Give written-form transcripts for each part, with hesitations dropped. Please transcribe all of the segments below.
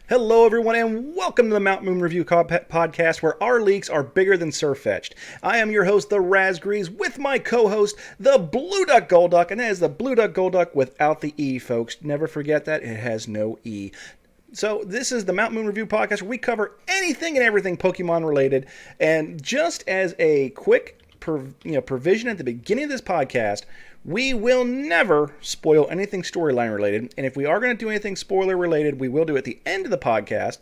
Hello, everyone, and welcome to the Mount Moon Review podcast, where our leaks are bigger than Surfetched. I am your host, the Raz with my co-host, the Blue Duck Gold Duck, and that is the Blue Duck Gold Duck without the E, folks. Never forget that it has no E. So this is the Mount Moon Review podcast, where we cover anything and everything Pokemon related. And just as a quick provision at the beginning of this podcast, we will never spoil anything storyline related. And if we are going to do anything spoiler related, we will do it at the end of the podcast.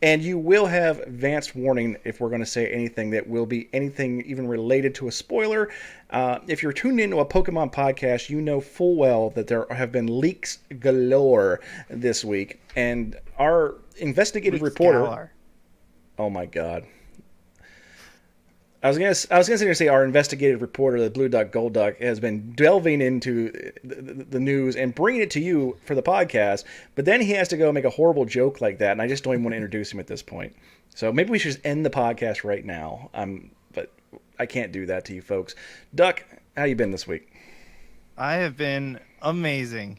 And you will have advanced warning if we're going to say anything that will be anything even related to a spoiler. If you're tuned into a Pokemon podcast, you know full well that there have been leaks galore this week. And our investigative reporter... Galore. Oh my god. I was gonna say our investigative reporter, the Blue Duck Gold Duck, has been delving into the news and bringing it to you for the podcast. But then he has to go make a horrible joke like that, and I just don't even want to introduce him at this point. So maybe we should just end the podcast right now. But I can't do that to you folks. Duck, how you been this week? I have been amazing.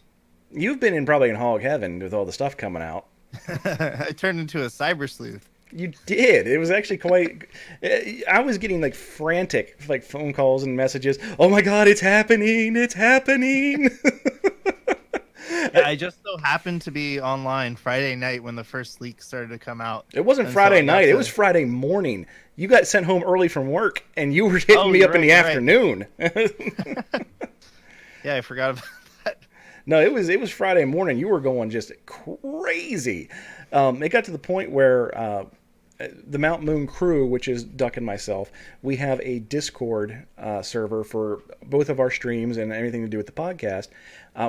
You've been probably in hog heaven with all the stuff coming out. I turned into a cyber sleuth. You did. It was actually quite... I was getting like frantic phone calls and messages. Oh my god, it's happening! It's happening! Yeah, I just so happened to be online Friday night when the first leak started to come out. It wasn't Friday night. It was Friday morning. You got sent home early from work, and you were hitting me up in the afternoon. Yeah, I forgot about that. No, it was Friday morning. You were going just crazy. It got to the point where the Mount Moon crew, which is Duck and myself, we have a Discord server for both of our streams and anything to do with the podcast.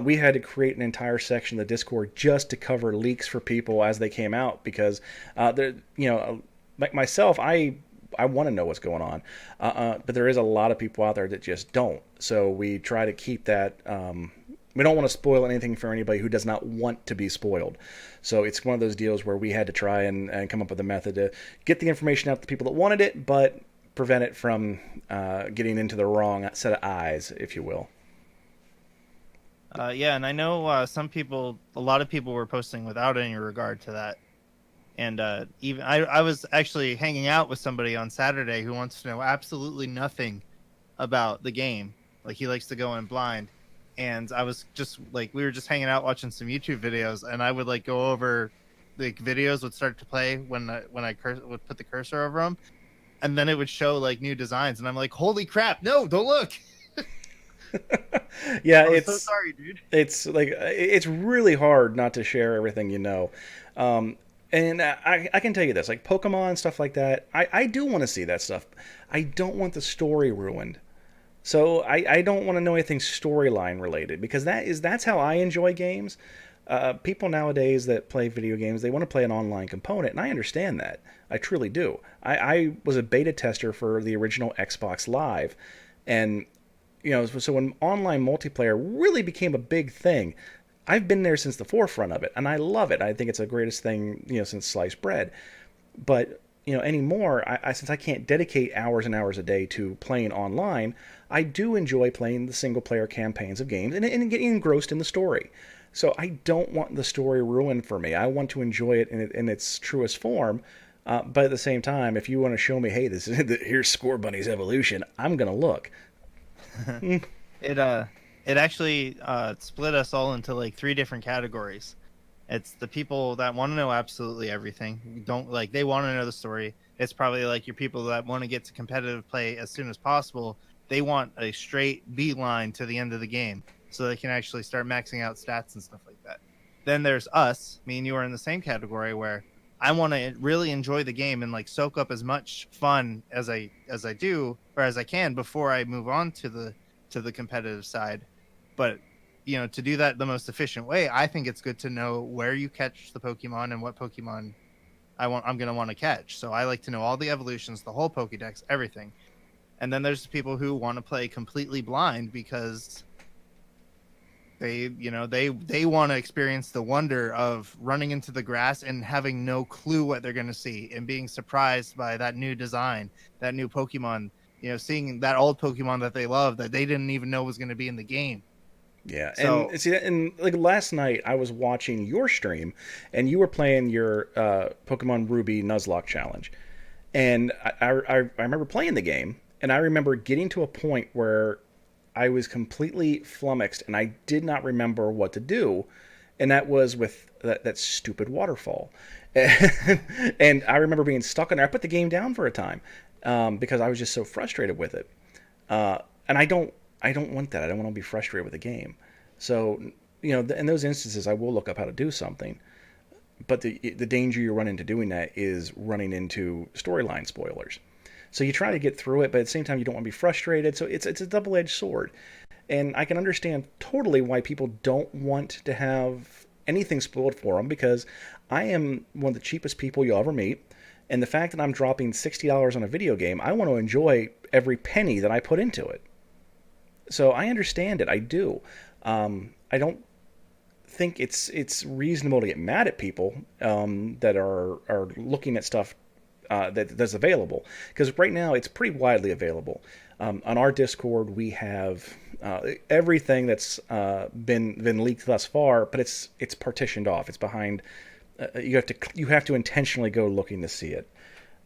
We had to create an entire section of the Discord just to cover leaks for people as they came out because, like myself, I want to know what's going on, but there is a lot of people out there that just don't. So we try to keep that. We don't want to spoil anything for anybody who does not want to be spoiled. So it's one of those deals where we had to try and come up with a method to get the information out to people that wanted it, but prevent it from getting into the wrong set of eyes, if you will. Yeah, and I know a lot of people were posting without any regard to that. And even I was actually hanging out with somebody on Saturday who wants to know absolutely nothing about the game. Like, he likes to go in blind. And I was just like, we were just hanging out watching some YouTube videos, and I would like go over, like, videos would start to play when I would put the cursor over them, and then it would show like new designs, and I'm like, holy crap, no, don't look. Yeah, I'm so sorry, dude. It's like, it's really hard not to share everything you know. And I can tell you this, like Pokemon, stuff like that, I do want to see that stuff. I don't want the story ruined. So I don't want to know anything storyline related because that's how I enjoy games. People nowadays that play video games, they want to play an online component, and I understand that. I truly do. I was a beta tester for the original Xbox Live, and so when online multiplayer really became a big thing, I've been there since the forefront of it, and I love it. I think it's the greatest thing since sliced bread. But anymore, since I can't dedicate hours and hours a day to playing online, I do enjoy playing the single-player campaigns of games and getting engrossed in the story. So I don't want the story ruined for me. I want to enjoy it in its truest form. But at the same time, if you want to show me, hey, here's Score Bunny's evolution, I'm gonna look. It actually split us all into like 3 different categories. It's the people that want to know absolutely everything. They want to know the story. It's probably like your people that want to get to competitive play as soon as possible. They want a straight beeline to the end of the game so they can actually start maxing out stats and stuff like that. Then there's us. Me and you are in the same category where I want to really enjoy the game and like soak up as much fun as I do or as I can before I move on to the competitive side. But to do that the most efficient way, I think it's good to know where you catch the Pokemon and what Pokemon I'm going to want to catch. So I like to know all the evolutions, the whole Pokédex, everything. And then there's people who want to play completely blind because they want to experience the wonder of running into the grass and having no clue what they're going to see and being surprised by that new design, that new Pokemon, seeing that old Pokemon that they love that they didn't even know was going to be in the game. Yeah, So and see, and like last night, I was watching your stream, and you were playing your Pokemon Ruby Nuzlocke challenge, and I remember playing the game, and I remember getting to a point where I was completely flummoxed, and I did not remember what to do, and that was with that stupid waterfall, and I remember being stuck in there. I put the game down for a time because I was just so frustrated with it. And I don't want that. I don't want to be frustrated with the game. So in those instances, I will look up how to do something. But the danger you run into doing that is running into storyline spoilers. So you try to get through it, but at the same time, you don't want to be frustrated. So it's a double-edged sword. And I can understand totally why people don't want to have anything spoiled for them, because I am one of the cheapest people you'll ever meet. And the fact that I'm dropping $60 on a video game, I want to enjoy every penny that I put into it. So I understand it. I do. I don't think it's reasonable to get mad at people that are looking at stuff that's available, because right now it's pretty widely available. On our Discord, we have everything that's been leaked thus far, but it's partitioned off. It's behind. You have to intentionally go looking to see it.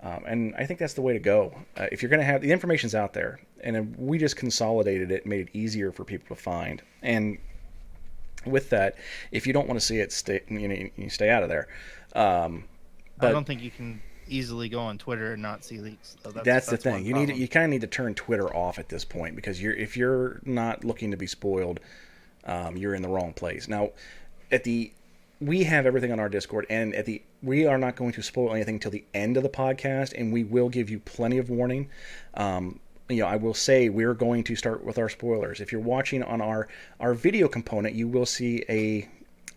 And I think that's the way to go. If you're going to have the information's out there, and we just consolidated it, made it easier for people to find. And with that, if you don't want to see it, you stay out of there. But I don't think you can easily go on Twitter and not see leaks. So that's the thing. You kind of need to turn Twitter off at this point, because if you're not looking to be spoiled, you're in the wrong place. Now, we have everything on our Discord, and we are not going to spoil anything till the end of the podcast, and we will give you plenty of warning. I will say we're going to start with our spoilers. If you're watching on our video component, you will see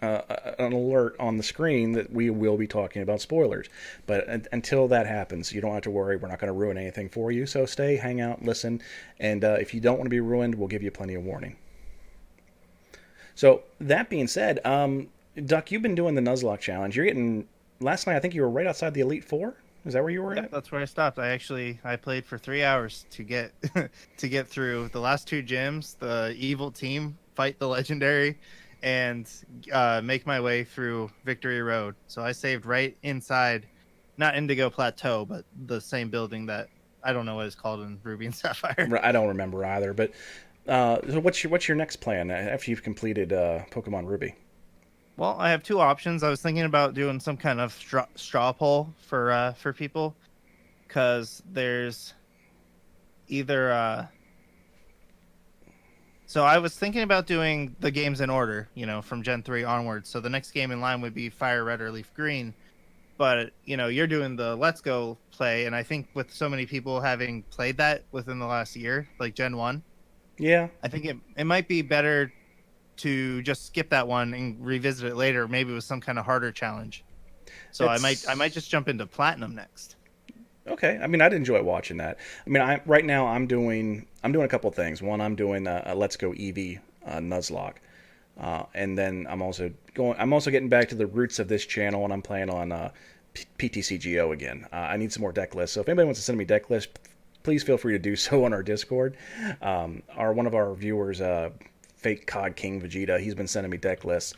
an alert on the screen that we will be talking about spoilers. But until that happens, you don't have to worry. We're not going to ruin anything for you. So stay, hang out, listen, and if you don't want to be ruined, we'll give you plenty of warning. So that being said, Duck, you've been doing the Nuzlocke challenge. You're getting last night. I think you were right outside the Elite Four. Is that where you were at? That's where I stopped. I played for 3 hours to get to get through the last 2 gyms, the evil team, fight the legendary, and make my way through Victory Road. So I saved right inside, not Indigo Plateau, but the same building that I don't know what it's called in Ruby and Sapphire. I don't remember either. But so what's your next plan after you've completed Pokemon Ruby? Well, I have 2 options. I was thinking about doing some kind of straw poll for people, because there's either. So I was thinking about doing the games in order, from Gen 3 onwards. So the next game in line would be Fire Red or Leaf Green, but you're doing the Let's Go play, and I think with so many people having played that within the last year, like Gen 1, yeah, I think it might be better to just skip that one and revisit it later, maybe with some kind of harder challenge. So I might just jump into Platinum next. Okay, I mean, I'd enjoy watching that. I mean, right now I'm doing a couple of things. One, I'm doing a Let's Go Eevee Nuzlocke, and then I'm also getting back to the roots of this channel, and I'm playing on PTCGO again. I need some more deck lists, so if anybody wants to send me deck lists, please feel free to do so on our Discord. One of our viewers, Fake Cod King Vegeta, he's been sending me deck lists,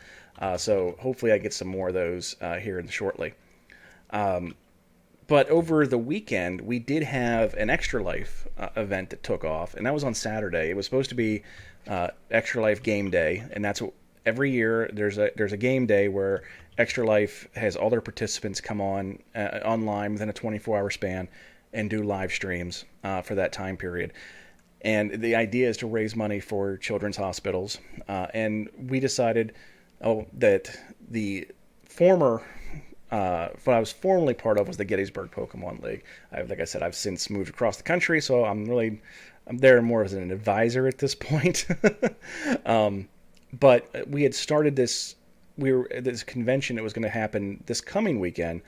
so hopefully I get some more of those here shortly. But over the weekend, we did have an Extra Life event that took off, and that was on Saturday. It was supposed to be Extra Life Game Day, and that's what every year there's a game day where Extra Life has all their participants come on online within a 24-hour span and do live streams for that time period. And the idea is to raise money for children's hospitals. And we decided that the what I was formerly part of was the Gettysburg Pokemon League. Like I said, I've since moved across the country, so I'm there more as an advisor at this point. But we had started this convention that was going to happen this coming weekend.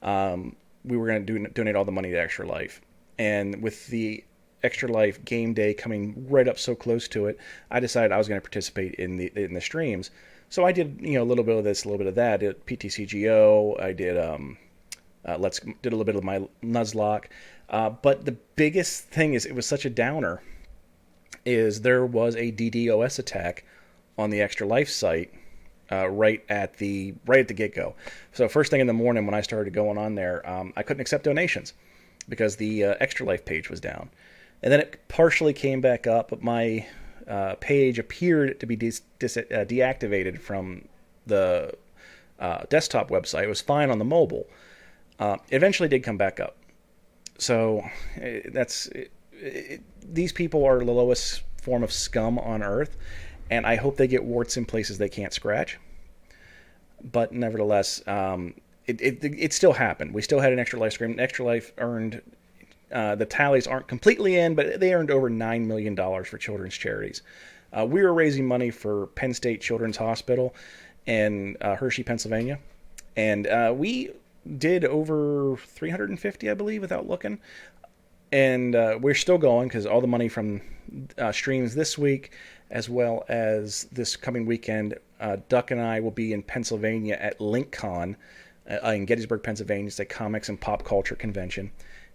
We were going to donate all the money to Extra Life. And with the Extra Life Game Day coming right up so close to it, I decided I was going to participate in the streams. So I did a little bit of this, a little bit of that. I did PTCGO. I did did a little bit of my Nuzlocke. But the biggest thing is it was such a downer. Is there was a DDoS attack on the Extra Life site right at the get-go. So first thing in the morning when I started going on there, I couldn't accept donations because the Extra Life page was down. And then it partially came back up, but my page appeared to be deactivated from the desktop website. It was fine on the mobile. It eventually did come back up. So these people are the lowest form of scum on earth, and I hope they get warts in places they can't scratch. But nevertheless, it still happened. We still had an Extra Life stream. Extra Life earned, the tallies aren't completely in, but they earned over $9 million for children's charities. We were raising money for Penn State Children's Hospital in Hershey, Pennsylvania, and we did over 350, I believe, without looking. And we're still going because all the money from streams this week, as well as this coming weekend, Duck and I will be in Pennsylvania at LinkCon in Gettysburg, Pennsylvania. It's a comics and pop culture convention.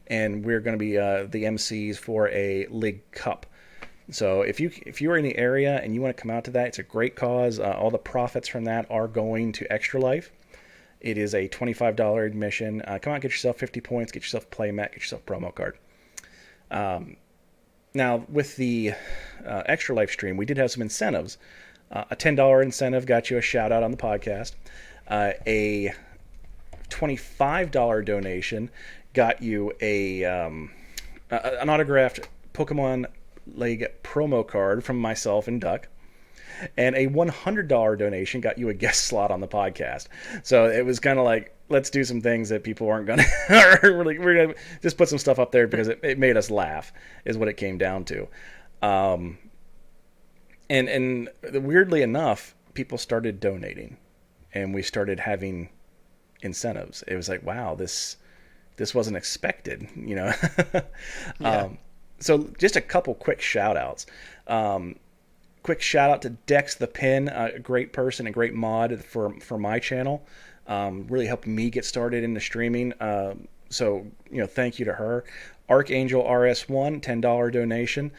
And we're going to be the MCs for a League Cup. So if you're in the area and you want to come out to that, it's a great cause. All the profits from that are going to Extra Life. It is a $25 admission. Come out, get yourself 50 points, get yourself a play mat, get yourself a promo card. Now, with the Extra Life stream, we did have some incentives. A $10 incentive got you a shout-out on the podcast. A $25 donation got you an autographed Pokemon League promo card from myself and Duck. And a $100 donation got you a guest slot on the podcast. So it was kind of like, let's do some things that people aren't going to... we're going to just put some stuff up there because it made us laugh, is what it came down to. And weirdly enough, people started donating. And we started having incentives. It was like, wow, this wasn't expected, you know? Yeah. So just a couple quick shout-outs. Quick shout out to Dex the Pin, a great person, a great mod for my channel. Really helped me get started in the streaming. So, thank you to her. Archangel RS1, $10 donation.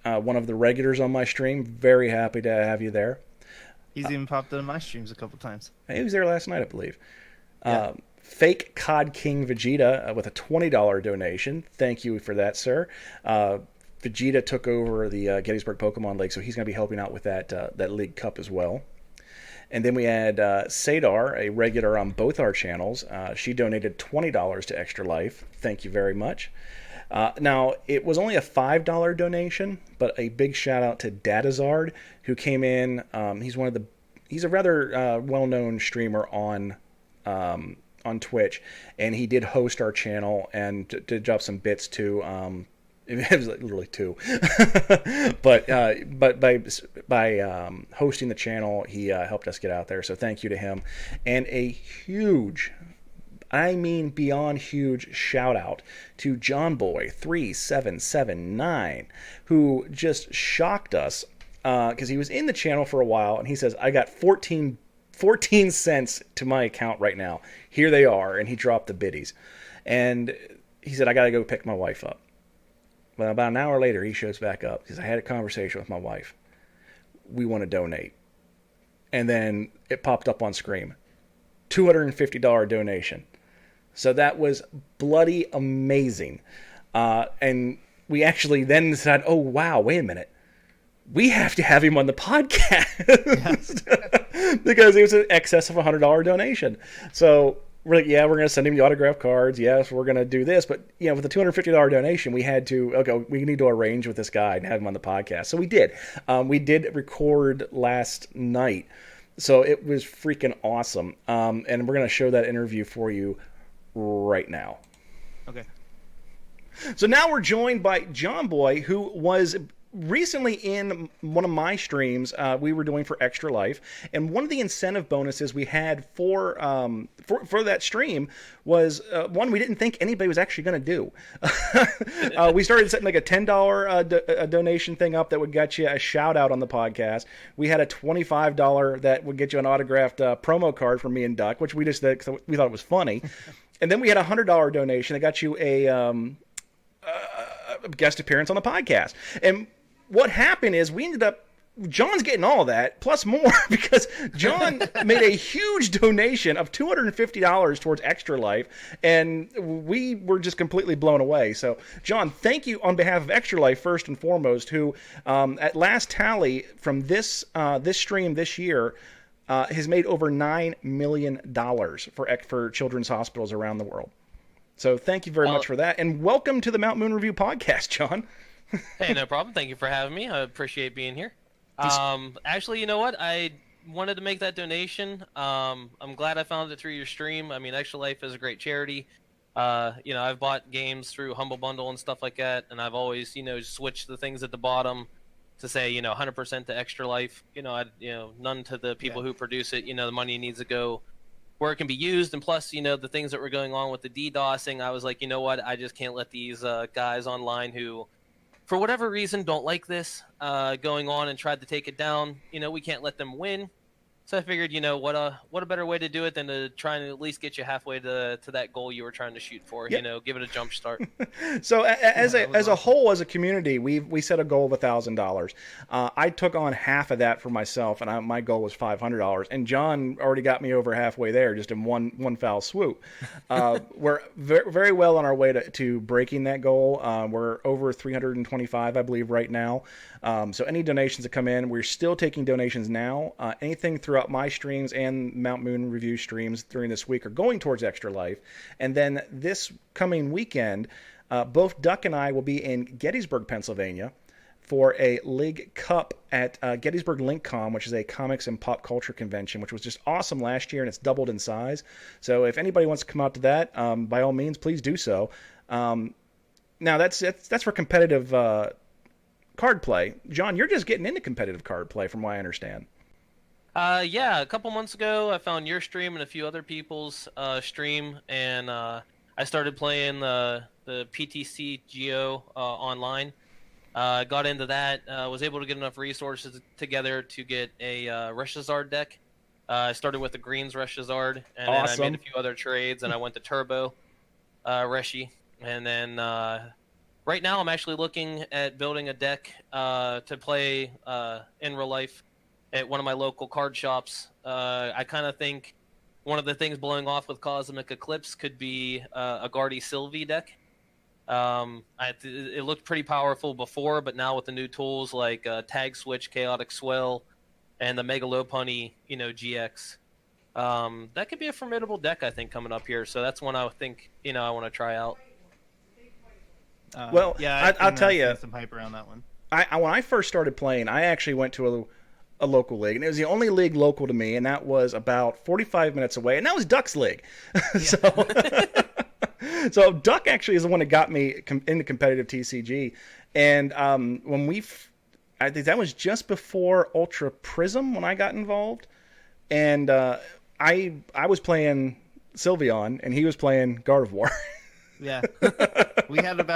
One of the regulars on my stream. Very happy to have you there. He's even popped into my streams a couple times. He was there last night, I believe. Yeah. Fake Cod King Vegeta with a $20 donation. Thank you for that, sir. Vegeta took over the Gettysburg Pokemon League, so he's going to be helping out with that League Cup as well. And then we had Sadar, a regular on both our channels. She donated $20 to Extra Life. Thank you very much. Now, it was only a $5 donation, but a big shout out to Datazard, who came in. He's a rather well-known streamer on Twitch, and he did host our channel and did drop some bits too. It was like literally two, but by hosting the channel, he helped us get out there. So thank you to him, and a huge, I mean beyond huge, shout out to JohnBoy 3779, who just shocked us because he was in the channel for a while, and he says, "I got 14 cents to my account right now. Here they are," and he dropped the biddies, and he said, "I got to go pick my wife up." Well, about an hour later, he shows back up because I had a conversation with my wife. We want to donate. And then it popped up on Scream. $250 donation. So that was bloody amazing. And we actually then decided, oh, wow, wait a minute. We have to have him on the podcast. Because it was in excess of a $100 donation. So we're like, yeah, we're going to send him the autograph cards. Yes, we're going to do this. But, with the $250 donation, we had to, we need to arrange with this guy and have him on the podcast. So we did. We did record last night. So it was freaking awesome. And we're going to show that interview for you right now. Okay. So now we're joined by JohnBoy, who was recently in one of my streams we were doing for Extra Life, and one of the incentive bonuses we had for that stream was one we didn't think anybody was actually going to do. We started setting like a $10 donation thing up that would get you a shout out on the podcast. We had a $25 that would get you an autographed promo card from me and Duck, which we just did because we thought it was funny. And then we had a $100 donation that got you a guest appearance on the podcast. And what happened is we ended up John's getting all of that, plus more, because John made a huge donation of $250 towards Extra Life, and we were just completely blown away. So, John, thank you on behalf of Extra Life, first and foremost, who, at last tally from this stream this year, has made over $9 million for children's hospitals around the world. So thank you very much for that, and welcome to the Mount Moon Review podcast, John. Hey, no problem. Thank you for having me. I appreciate being here. Actually, you know what? I wanted to make that donation. I'm glad I found it through your stream. I mean, Extra Life is a great charity. I've bought games through Humble Bundle and stuff like that, and I've always, switched the things at the bottom to say, 100% to Extra Life. None to the people who produce it. The money needs to go where it can be used, and plus, the things that were going on with the DDoSing, I was like, you know what? I just can't let these guys online who, for whatever reason, don't like this going on and tried to take it down. We can't let them win. So I figured, what a better way to do it than to try and at least get you halfway to that goal you were trying to shoot for. Yep. Give it a jump start. So as a whole, as a community, we set a goal of $1,000. I took on half of that for myself, and my goal was $500. And John already got me over halfway there, just in one foul swoop. We're very well on our way to breaking that goal. We're over 325, I believe, right now. So any donations that come in, we're still taking donations now. Anything throughout my streams and Mount Moon Review streams during this week are going towards Extra Life. And then this coming weekend, both Duck and I will be in Gettysburg, Pennsylvania for a League Cup at Gettysburg LinkCon, which is a comics and pop culture convention, which was just awesome last year, and it's doubled in size. So if anybody wants to come out to that, by all means, please do so. Now, that's for competitive card play. John, you're just getting into competitive card play from what I understand. Yeah, a couple months ago, I found your stream and a few other people's stream, and I started playing the PTC Geo online. Got into that, was able to get enough resources together to get a Reshazard deck. I started with the Greens Reshazard, and awesome. then I made a few other trades, and I went to Turbo Reshi, and then right now I'm actually looking at building a deck to play in real life at one of my local card shops. I kind of think one of the things blowing off with Cosmic Eclipse could be a Guardy Sylvie deck. It looked pretty powerful before, but now with the new tools like Tag Switch, Chaotic Swell, and the Megalopunny, GX, that could be a formidable deck, I think, coming up here. So that's one I think, I want to try out. Well, yeah, I'll tell you, some hype around that one. When I first started playing, I actually went to a local league, and it was the only league local to me, and that was about 45 minutes away, and that was Duck's league. So Duck actually is the one that got me into competitive TCG, and I think that was just before Ultra Prism when I got involved, and I was playing Sylveon, and he was playing Gardevoir. Yeah, we had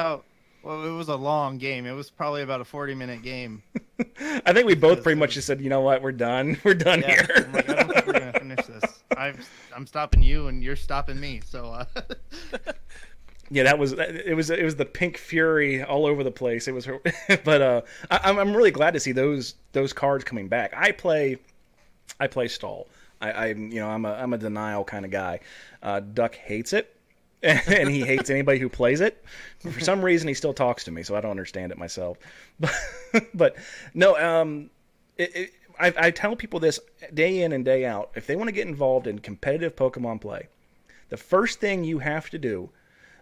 well, it was a long game. It was probably about a 40-minute game. I think we both pretty much just said, you know what, we're done. We're done here. I'm like, I don't think we're going to finish this. I'm stopping you, and you're stopping me. So, yeah, it was the pink fury all over the place. It was, but I'm really glad to see those cards coming back. I play stall. I'm a denial kind of guy. Duck hates it. And he hates anybody who plays it. For some reason, he still talks to me, so I don't understand it myself. But no, I tell people this day in and day out. If they want to get involved in competitive Pokemon play, the first thing you have to do,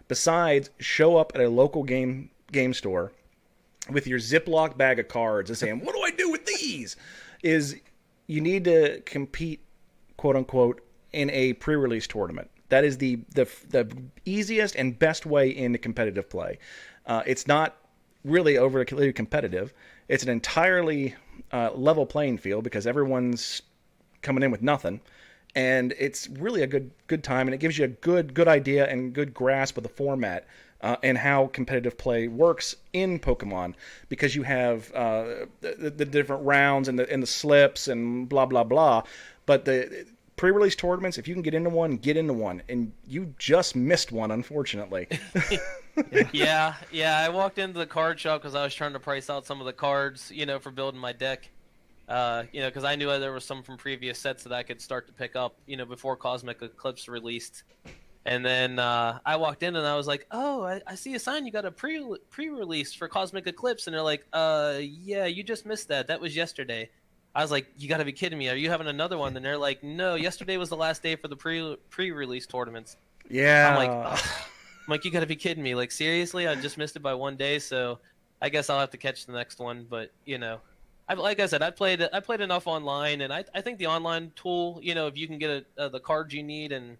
besides show up at a local game store with your Ziploc bag of cards and saying, "What do I do with these?" is you need to compete, quote unquote, in a pre-release tournament. That is the easiest and best way into competitive play. It's not really overly competitive. It's an entirely level playing field because everyone's coming in with nothing, and it's really a good time, and it gives you a good idea and good grasp of the format and how competitive play works in Pokemon, because you have the different rounds and the slips and blah blah blah, but the pre-release tournaments, if you can get into one, and you just missed one, unfortunately. Yeah. I walked into the card shop because I was trying to price out some of the cards, for building my deck, Because I knew there was some from previous sets that I could start to pick up, before Cosmic Eclipse released. And then I walked in and I was like, "Oh, I see a sign. You got a pre-release for Cosmic Eclipse." And they're like, yeah, you just missed that. That was yesterday." I was like, "You got to be kidding me. Are you having another one?" And they're like, "No, yesterday was the last day for the pre-release tournaments." Yeah. I'm like, "Ugh." I'm like, "You got to be kidding me. Like, seriously? I just missed it by one day, so I guess I'll have to catch the next one." But, like I said, I played enough online, and I think the online tool, if you can get the cards you need, and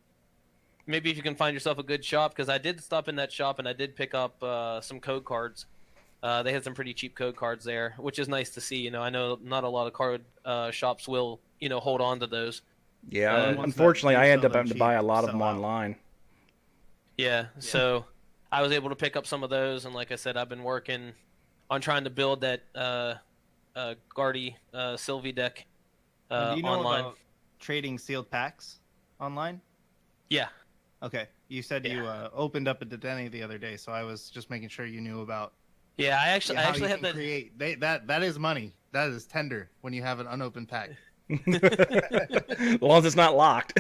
maybe if you can find yourself a good shop, because I did stop in that shop and I did pick up some code cards. They had some pretty cheap code cards there, which is nice to see. I know not a lot of card shops will, hold on to those. Yeah, unfortunately, I end up having to buy a lot of them online. Yeah, so I was able to pick up some of those, and like I said, I've been working on trying to build that Guardy Sylvie deck do you know online. about trading sealed packs online? Yeah. Okay, you said you opened up a Dedenne the other day, so I was just making sure you knew about. Yeah, I actually have that. That is money. That is tender when you have an unopened pack. As long as it's not locked.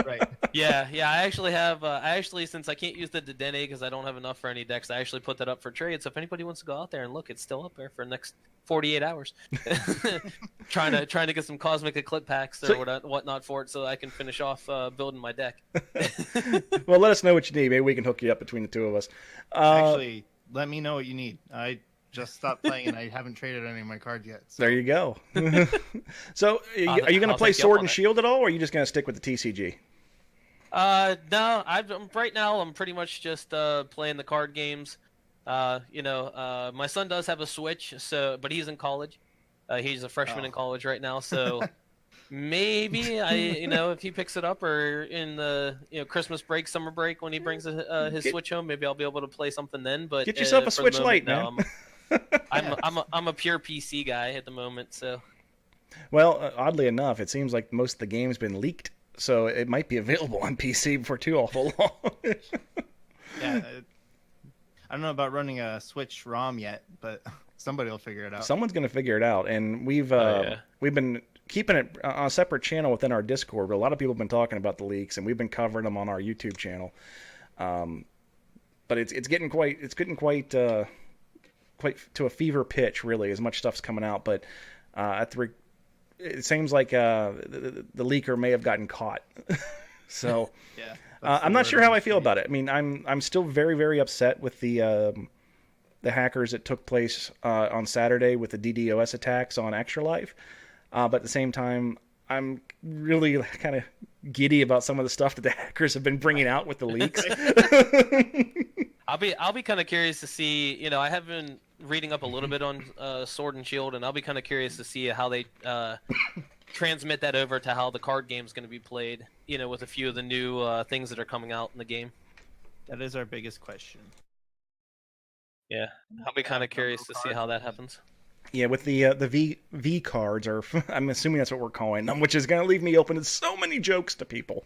Right. Yeah. I actually have. Since I can't use the Dedenne because I don't have enough for any decks, I actually put that up for trade. So if anybody wants to go out there and look, it's still up there for the next 48 hours. trying to get some Cosmic Eclipse packs or whatnot for it, so I can finish off building my deck. Well, let us know what you need. Maybe we can hook you up between the two of us. Actually, let me know what you need. I just stopped playing and I haven't traded any of my cards yet. So. There you go. So, are you going to play Sword and Shield at all, or are you just going to stick with the TCG? No. Right now I'm pretty much just playing the card games. My son does have a Switch, but he's in college. He's a freshman in college right now, so maybe if he picks it up, or in the Christmas break, summer break, when he brings his Switch home, maybe I'll be able to play something then. But get yourself a Switch Lite, man. I'm a pure PC guy at the moment, so. Well, oddly enough, it seems like most of the game's been leaked, so it might be available on PC before too awful long. Yeah, I don't know about running a Switch ROM yet, but somebody will figure it out. Someone's going to figure it out, and we've been keeping it on a separate channel within our Discord. But a lot of people have been talking about the leaks, and we've been covering them on our YouTube channel. But it's getting quite to a fever pitch, really, as much stuff's coming out. But it seems like the leaker may have gotten caught. So yeah, I'm not sure how I feel about it. I mean, I'm still very, very upset with the hackers that took place on Saturday with the DDoS attacks on Extra Life. But at the same time, I'm really kind of giddy about some of the stuff that the hackers have been bringing out with the leaks. I'll be kind of curious to see. I have been reading up a little bit on Sword and Shield, and I'll be kind of curious to see how they transmit that over to how the card game is going to be played. With a few of the new things that are coming out in the game. That is our biggest question. Yeah, I'll be kind of curious to see how that happens. Yeah, with the V cards, or I'm assuming that's what we're calling them, which is going to leave me open to so many jokes to people.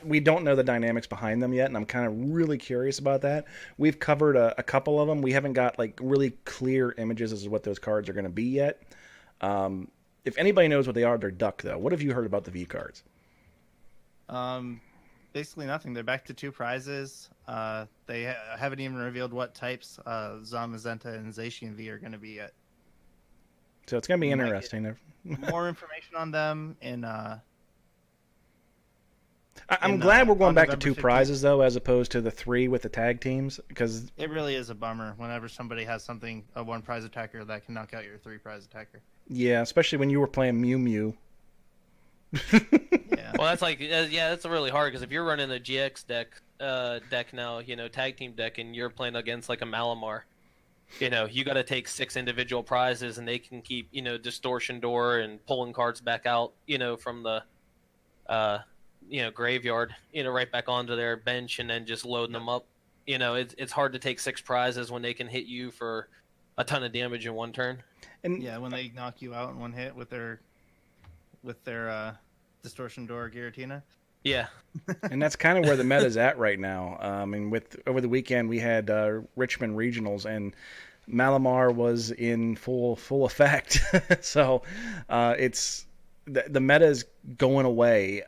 We don't know the dynamics behind them yet, and I'm kind of really curious about that. We've covered a couple of them. We haven't got like really clear images as to what those cards are going to be yet. If anybody knows what they are, they're Duck, though. What have you heard about the V cards? Basically nothing. They're back to 2 prizes. They haven't even revealed what types Zamazenta and Zacian V are going to be yet. So it's going to be interesting. More information on them in... I'm glad we're going back to 2 prizes, though, as opposed to the 3 with the tag teams, because... It really is a bummer whenever somebody has a 1 prize attacker that can knock out your 3 prize attacker. Yeah, especially when you were playing Mew Mew. Yeah. Well, that's that's really hard, because if you're running a GX deck now, tag team deck, and you're playing against like a Malamar, you got to take 6 individual prizes, and they can keep Distortion Door and pulling cards back out, from the graveyard, right back onto their bench, and then just loading them up. It's hard to take 6 prizes when they can hit you for a ton of damage in one turn. And yeah, when they knock you out in one hit with their Distortion Door Giratina. Yeah. And that's kind of where the meta's at right now. Over the weekend we had Richmond regionals, and Malamar was in full effect. So it's the meta is going away,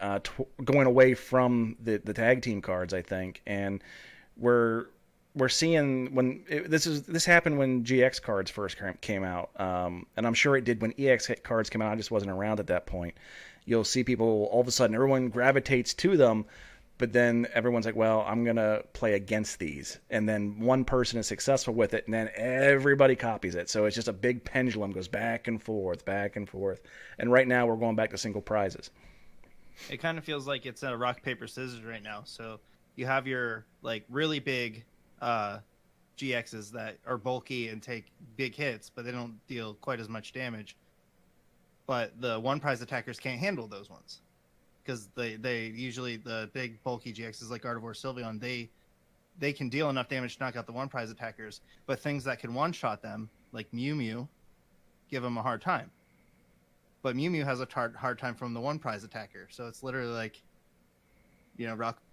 going away from the tag team cards, I think, and we're seeing this happened when GX cards first came out, and I'm sure it did when EX cards came out. I just wasn't around at that point. You'll see people all of a sudden, everyone gravitates to them, but then everyone's like, well, I'm going to play against these. And then one person is successful with it, and then everybody copies it. So it's just a big pendulum, goes back and forth, back and forth. And right now we're going back to single prizes. It kind of feels like it's a rock, paper, scissors right now. So you have your like really big GXs that are bulky and take big hits, but they don't deal quite as much damage. But the one prize attackers can't handle those ones. Because they usually, the big bulky GXs like Gardevoir, Sylveon, they can deal enough damage to knock out the one prize attackers, but things that can one shot them, like Mew Mew, give them a hard time. But Mew Mew has a hard time from the one prize attacker, so it's literally like,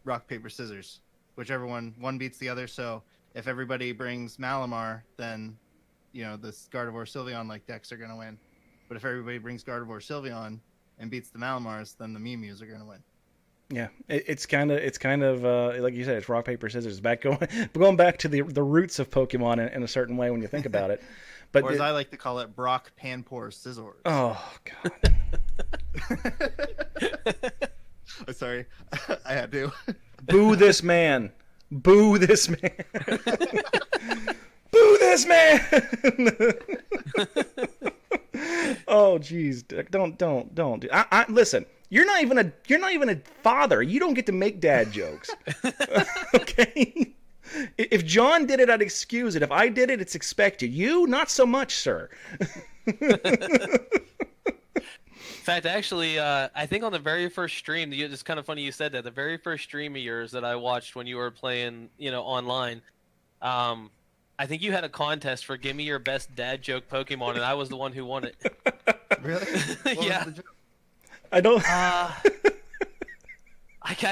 rock paper scissors, whichever one beats the other. So if everybody brings Malamar, then this Gardevoir, Sylveon like decks are gonna win. But if everybody brings Gardevoir, Sylveon and beats the Malamars, then the Mew Mews are going to win. Yeah, it's kind of like you said, it's rock paper scissors. Going back to the roots of Pokemon in a certain way when you think about it. But or as I like to call it, Brock Panpour Scissors. Oh God! I'm sorry, I had to. Boo this man! Boo this man! Boo this man! Oh, geez, don't. Listen, you're not even a father. You don't get to make dad jokes. Okay? If John did it, I'd excuse it. If I did it, it's expected. You, not so much, sir. In fact, actually, I think on the very first stream, it's kind of funny you said that. The very first stream of yours that I watched when you were playing, online, I think you had a contest for give me your best dad joke Pokemon, and I was the one who won it. Really? Yeah. I don't. I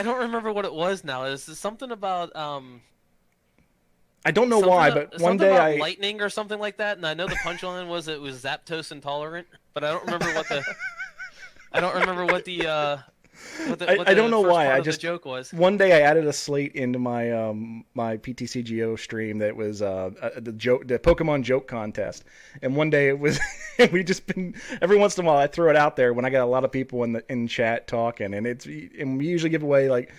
don't remember what it was now. It's something about I don't know why, but one day lightning or something like that, and I know the punchline was it was Zapdos intolerant, but I don't remember what the I don't remember what the I don't know why. I just the joke was. One day I added a slate into my my PTCGO stream that was the Pokemon joke contest, and one day it was we just been every once in a while I throw it out there when I got a lot of people in chat talking, and we usually give away like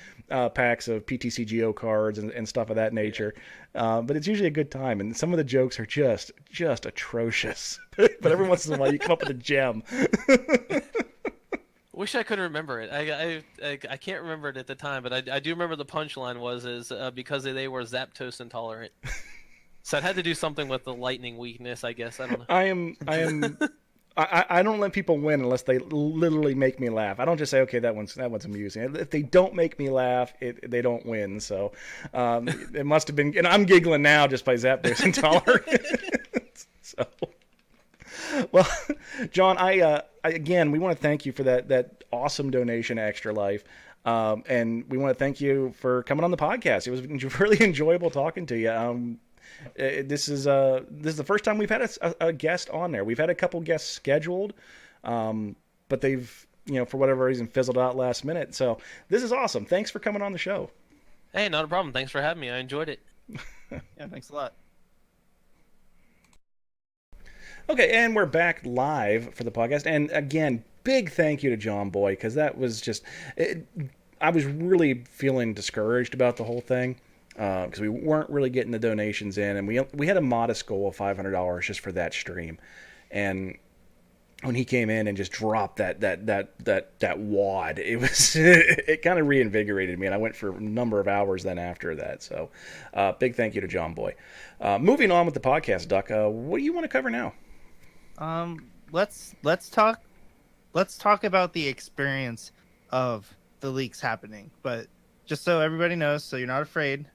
packs of PTCGO cards and stuff of that nature, but it's usually a good time, and some of the jokes are just atrocious, but every once in a while you come up with a gem. Wish I could remember it. I can't remember it at the time, but I do remember the punchline was because they were Zapdos intolerant. So I'd had to do something with the lightning weakness, I guess. I don't know. I don't let people win unless they literally make me laugh. I don't just say, okay, that one's amusing. If they don't make me laugh, they don't win. So it must have been, and I'm giggling now just by Zapdos intolerant. So. Well, John, again, we want to thank you for that awesome donation to Extra Life, and we want to thank you for coming on the podcast. It was really enjoyable talking to you. This is the first time we've had a guest on there. We've had a couple guests scheduled, but they've for whatever reason fizzled out last minute. So this is awesome. Thanks for coming on the show. Hey, not a problem. Thanks for having me. I enjoyed it. Yeah, thanks a lot. Okay, and we're back live for the podcast. And again, big thank you to JohnBoy, because that was just... I was really feeling discouraged about the whole thing, because we weren't really getting the donations in, and we had a modest goal of $500 just for that stream. And when he came in and just dropped that wad, it was it kind of reinvigorated me, and I went for a number of hours then after that. So big thank you to JohnBoy. Moving on with the podcast, Duck, what do you want to cover now? Let's talk about the experience of the leaks happening. But just so everybody knows, so you're not afraid,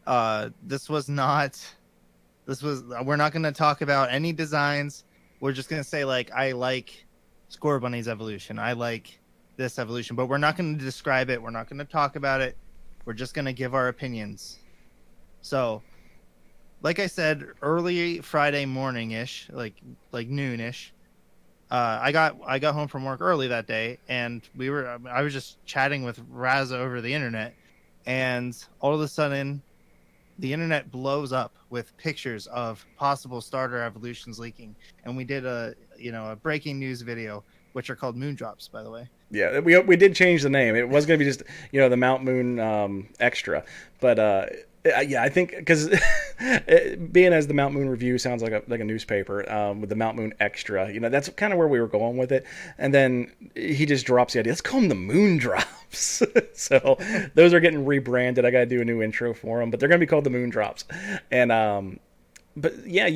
we're not going to talk about any designs. We're just going to say, like, I like Scorbunny's evolution. I like this evolution, but we're not going to describe it. We're not going to talk about it. We're just going to give our opinions. So like I said, early Friday morning ish, like noon ish. I got home from work early that day, and I was just chatting with Raz over the internet, and all of a sudden, the internet blows up with pictures of possible starter evolutions leaking, and we did a breaking news video, which are called moon drops, by the way. Yeah, we did change the name. It was going to be just the Mount Moon Extra, but yeah, I think because being as the Mount Moon Review sounds like a newspaper with the Mount Moon Extra, that's kind of where we were going with it. And then he just drops the idea. Let's call them the Moon Drops. So those are getting rebranded. I got to do a new intro for them, but they're going to be called the Moon Drops. And but yeah,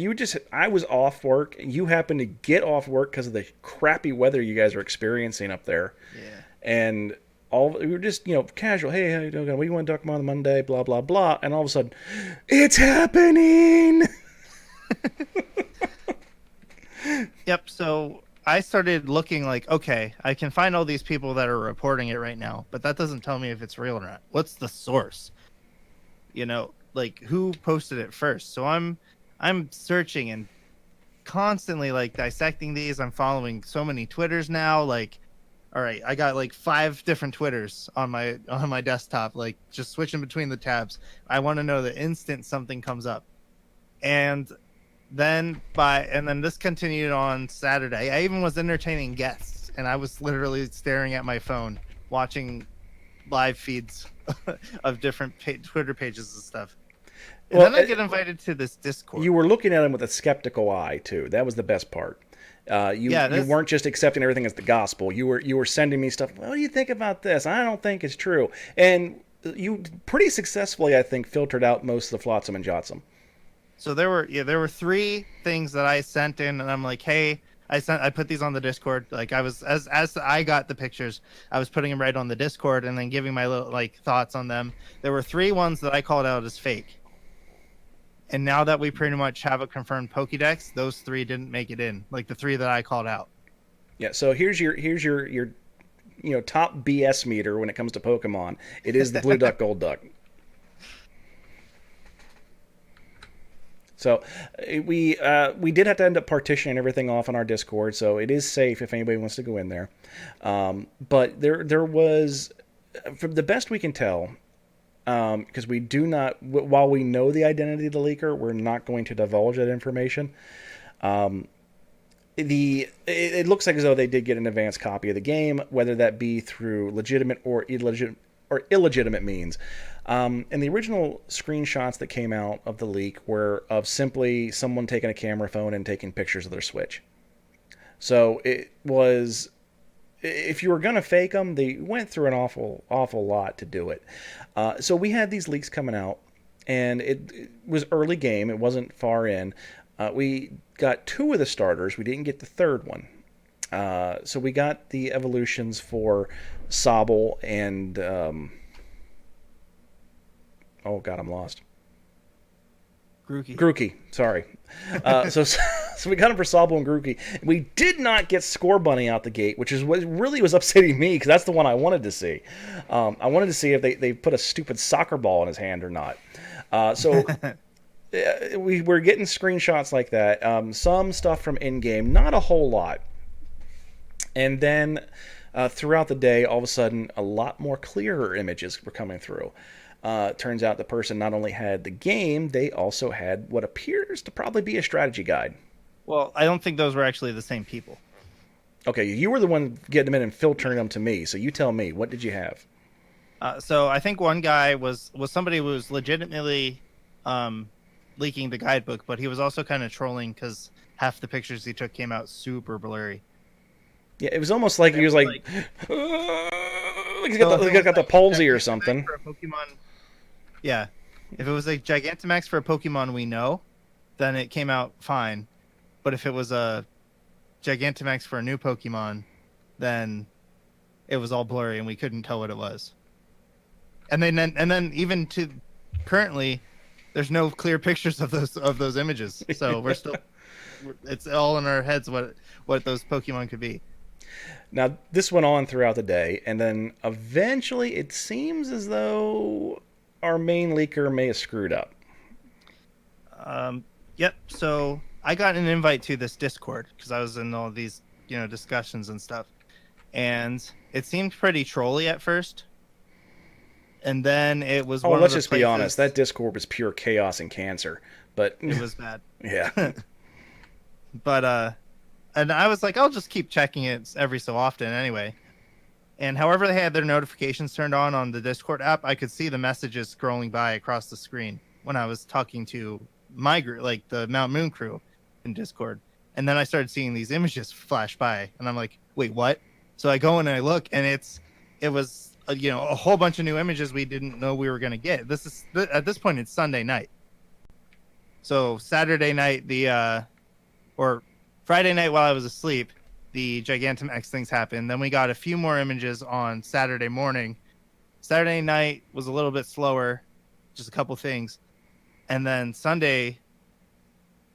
I was off work. You happened to get off work because of the crappy weather you guys are experiencing up there. Yeah. And we were just, casual. Hey, how you doing? We want to talk more on Monday, blah, blah, blah. And all of a sudden, it's happening. Yep. So I started looking like, okay, I can find all these people that are reporting it right now, but that doesn't tell me if it's real or not. What's the source? Like who posted it first? So I'm searching and constantly like dissecting these. I'm following so many Twitters now. Like, all right, I got like 5 different Twitters on my desktop, like just switching between the tabs. I want to know the instant something comes up. And then this continued on Saturday. I even was entertaining guests, and I was literally staring at my phone, watching live feeds of different Twitter pages and stuff. And then I get invited to this Discord. You were looking at him with a skeptical eye too. That was the best part. You weren't just accepting everything as the gospel. You were sending me stuff. What do you think about this? I don't think it's true. And you pretty successfully, I think, filtered out most of the flotsam and jetsam. So there were 3 things that I sent in, and I'm like, hey, I put these on the Discord. Like I was as I got the pictures, I was putting them right on the Discord and then giving my little thoughts on them. There were 3 ones that I called out as fake. And now that we pretty much have a confirmed Pokédex, those 3 didn't make it in. Like the 3 that I called out. Yeah. So here's your top BS meter when it comes to Pokemon. It is the Blue Duck Gold Duck. So we did have to end up partitioning everything off on our Discord, so it is safe if anybody wants to go in there. But there was, from the best we can tell, because we do not, while we know the identity of the leaker, we're not going to divulge that information. It looks like as though they did get an advanced copy of the game, whether that be through legitimate or illegitimate means. And the original screenshots that came out of the leak were of simply someone taking a camera phone and taking pictures of their Switch. So it was, if you were going to fake them, they went through an awful lot to do it. So we had these leaks coming out, and it was early game. It wasn't far in. We got 2 of the starters. We didn't get the 3rd one. So we got the evolutions for Sobble and... oh, God, I'm lost. Grookey, sorry. So we got him for Sobble and Grookey. We did not get Score Bunny out the gate, which is what really was upsetting me, because that's the one I wanted to see. I wanted to see if they put a stupid soccer ball in his hand or not. So we were getting screenshots like that. Some stuff from in-game, not a whole lot. And then throughout the day, all of a sudden, a lot more clearer images were coming through. Turns out the person not only had the game, they also had what appears to probably be a strategy guide. Well, I don't think those were actually the same people. Okay, you were the one getting them in and filtering them to me, so you tell me, what did you have? So I think one guy was somebody who was legitimately leaking the guidebook, but he was also kind of trolling because half the pictures he took came out super blurry. Yeah, it was almost like he was like he got the palsy or something. For a Pokemon, yeah, if it was a Gigantamax for a Pokemon we know, then it came out fine. But if it was a Gigantamax for a new Pokemon, then it was all blurry and we couldn't tell what it was. And then even to currently, there's no clear pictures of those images. So we're still, it's all in our heads what those Pokemon could be. Now, this went on throughout the day, and then eventually it seems as though our main leaker may have screwed up. Yep. So I got an invite to this Discord because I was in all these, discussions and stuff, and it seemed pretty trolly at first, and then it was Oh, one let's of the just be honest. places. That Discord was pure chaos and cancer. But It was bad. yeah, But and I was like, I'll just keep checking it every so often anyway. And however they had their notifications turned on the Discord app, I could see the messages scrolling by across the screen when I was talking to my group, like the Mount Moon crew in Discord. And then I started seeing these images flash by, and I'm like, wait, what? So I go in and I look, and it was a whole bunch of new images we didn't know we were going to get. At this point, it's Sunday night. So Saturday night, or Friday night while I was asleep, the Gigantamax things happened. Then we got a few more images on Saturday morning. Saturday night was a little bit slower, just a couple things. And then Sunday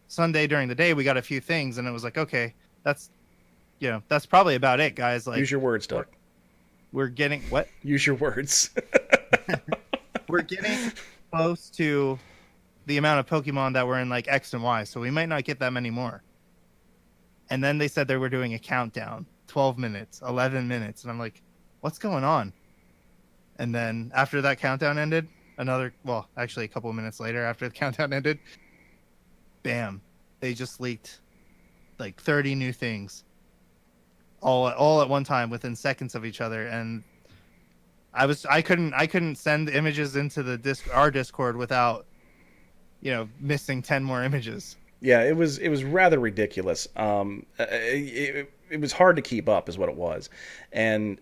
during the day, we got a few things, and it was like, okay, that's probably about it, guys. Like, use your words, Doug. We're getting what? Use your words. We're getting close to the amount of Pokemon that were in like X and Y, so we might not get that many more. And then they said they were doing a countdown, 12 minutes, 11 minutes, and I'm like, what's going on? And then after that countdown ended, actually a couple of minutes later after the countdown ended, bam, they just leaked like 30 new things all at one time within seconds of each other. And I couldn't send images into our Discord without missing 10 more images. Yeah, it was rather ridiculous. It was hard to keep up, is what it was, and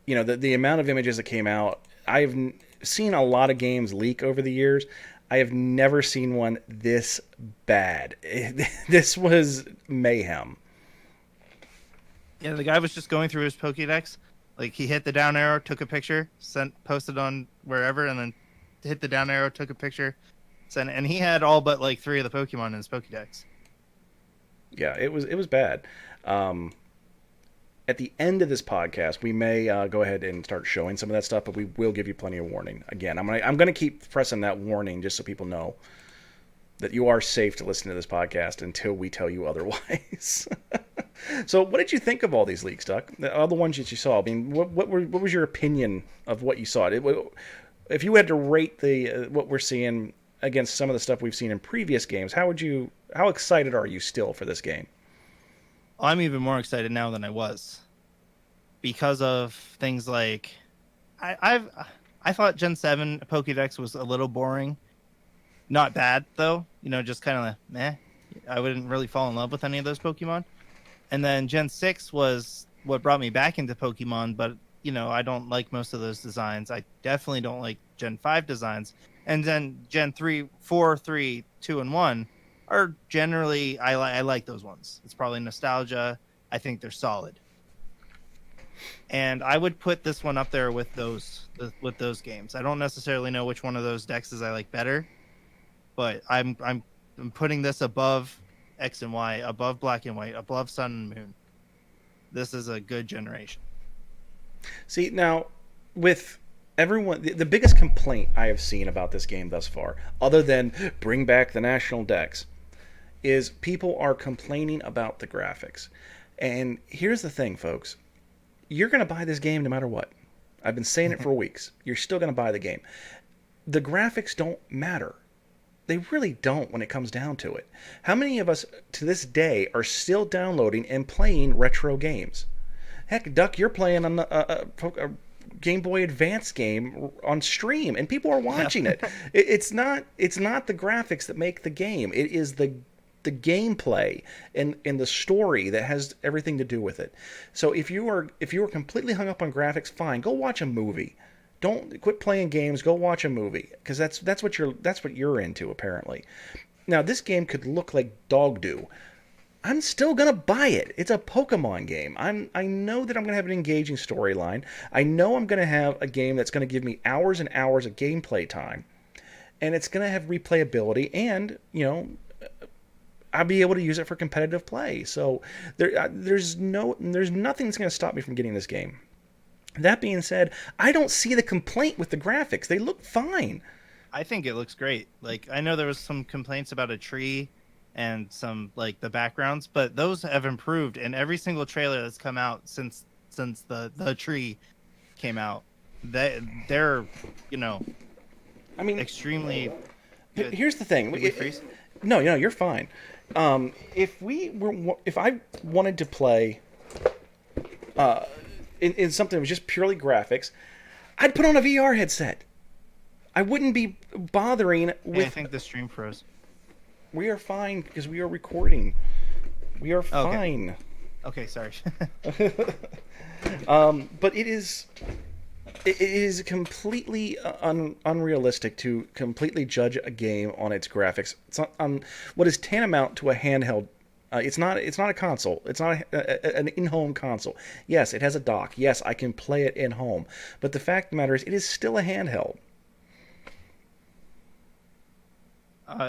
the amount of images that came out. I've seen a lot of games leak over the years. I have never seen one this bad. This was mayhem. Yeah, the guy was just going through his Pokédex. Like, he hit the down arrow, took a picture, posted on wherever, and then hit the down arrow, took a picture. And he had all but like 3 of the Pokemon in his Pokédex. Yeah, it was bad. At the end of this podcast, we may go ahead and start showing some of that stuff, but we will give you plenty of warning. Again, I'm gonna keep pressing that warning just so people know that you are safe to listen to this podcast until we tell you otherwise. So, what did you think of all these leaks, Duck? All the ones that you saw. I mean, what was your opinion of what you saw? If you had to rate what we're seeing against some of the stuff we've seen in previous games, how excited are you still for this game? I'm even more excited now than I was because of things like I thought Gen 7 Pokédex was a little boring. Not bad though, just kind of meh. I wouldn't really fall in love with any of those Pokemon. And then Gen 6 was what brought me back into Pokemon, but I don't like most of those designs. I definitely don't like Gen 5 designs. And then Gen 3, 4, 3, 2, and 1 are generally, I like those ones. It's probably nostalgia. I think they're solid. And I would put this one up there with those games. I don't necessarily know which one of those dexes I like better, but I'm putting this above X and Y, above Black and White, above Sun and Moon. This is a good generation. See, now, with everyone, the biggest complaint I have seen about this game thus far, other than bring back the national dex, is people are complaining about the graphics. And here's the thing, folks. You're going to buy this game no matter what. I've been saying it for weeks. You're still going to buy the game. The graphics don't matter. They really don't when it comes down to it. How many of us to this day are still downloading and playing retro games? Heck, Duck, you're playing on a Game Boy Advance game on stream, and people are watching it. It's not the graphics that make the game. It is the gameplay and the story that has everything to do with it. So if you are completely hung up on graphics, fine, go watch a movie. Don't quit playing games. Go watch a movie, because that's what you're into apparently. Now this game could look like dog do. I'm still gonna buy it. It's a Pokemon game. I know that I'm gonna have an engaging storyline. I know I'm gonna have a game that's gonna give me hours and hours of gameplay time, and it's gonna have replayability, and I'll be able to use it for competitive play. So there's nothing that's gonna stop me from getting this game. That being said, I don't see the complaint with the graphics. They look fine. I think it looks great. Like, I know there was some complaints about a tree and some like the backgrounds, but those have improved in every single trailer that's come out since the tree came out. They're I mean, extremely good. here's the thing. Did we freeze? No, you're fine. If I wanted to play in something that was just purely graphics, I'd put on a VR headset. I wouldn't be bothering with. Hey, I think the stream froze. We are fine because we are recording. We are fine. Okay, sorry. But it is completely unrealistic to completely judge a game on its graphics. It's not on what is tantamount to a handheld. It's not a console. It's not an in-home console. Yes, it has a dock. Yes, I can play it in home. But the fact of the matter is, it is still a handheld.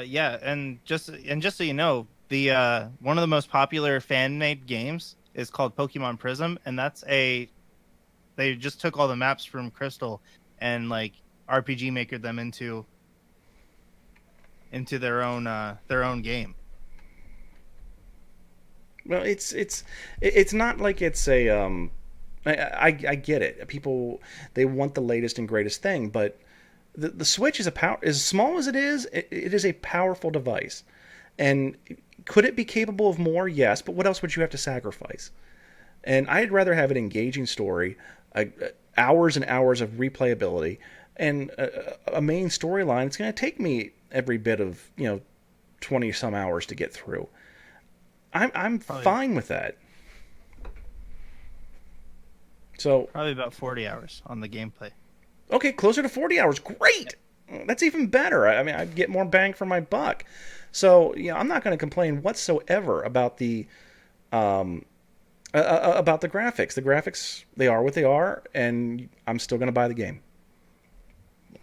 Yeah, and just so you know, the one of the most popular fan-made games is called Pokemon Prism, and they just took all the maps from Crystal and like RPG Maker them into their own game. Well, it's not like it's a I get it. People, they want the latest and greatest thing, but the Switch is as small as it is a powerful device. And could it be capable of more? Yes, but what else would you have to sacrifice? And I'd rather have an engaging story, hours and hours of replayability, and a main storyline. It's going to take me every bit of 20 some hours to get through. I'm fine with that. So probably about 40 hours on the gameplay. Okay, closer to 40 hours. Great. That's even better. I mean, I'd get more bang for my buck. So, I'm not going to complain whatsoever about the graphics. The graphics, they are what they are, and I'm still going to buy the game.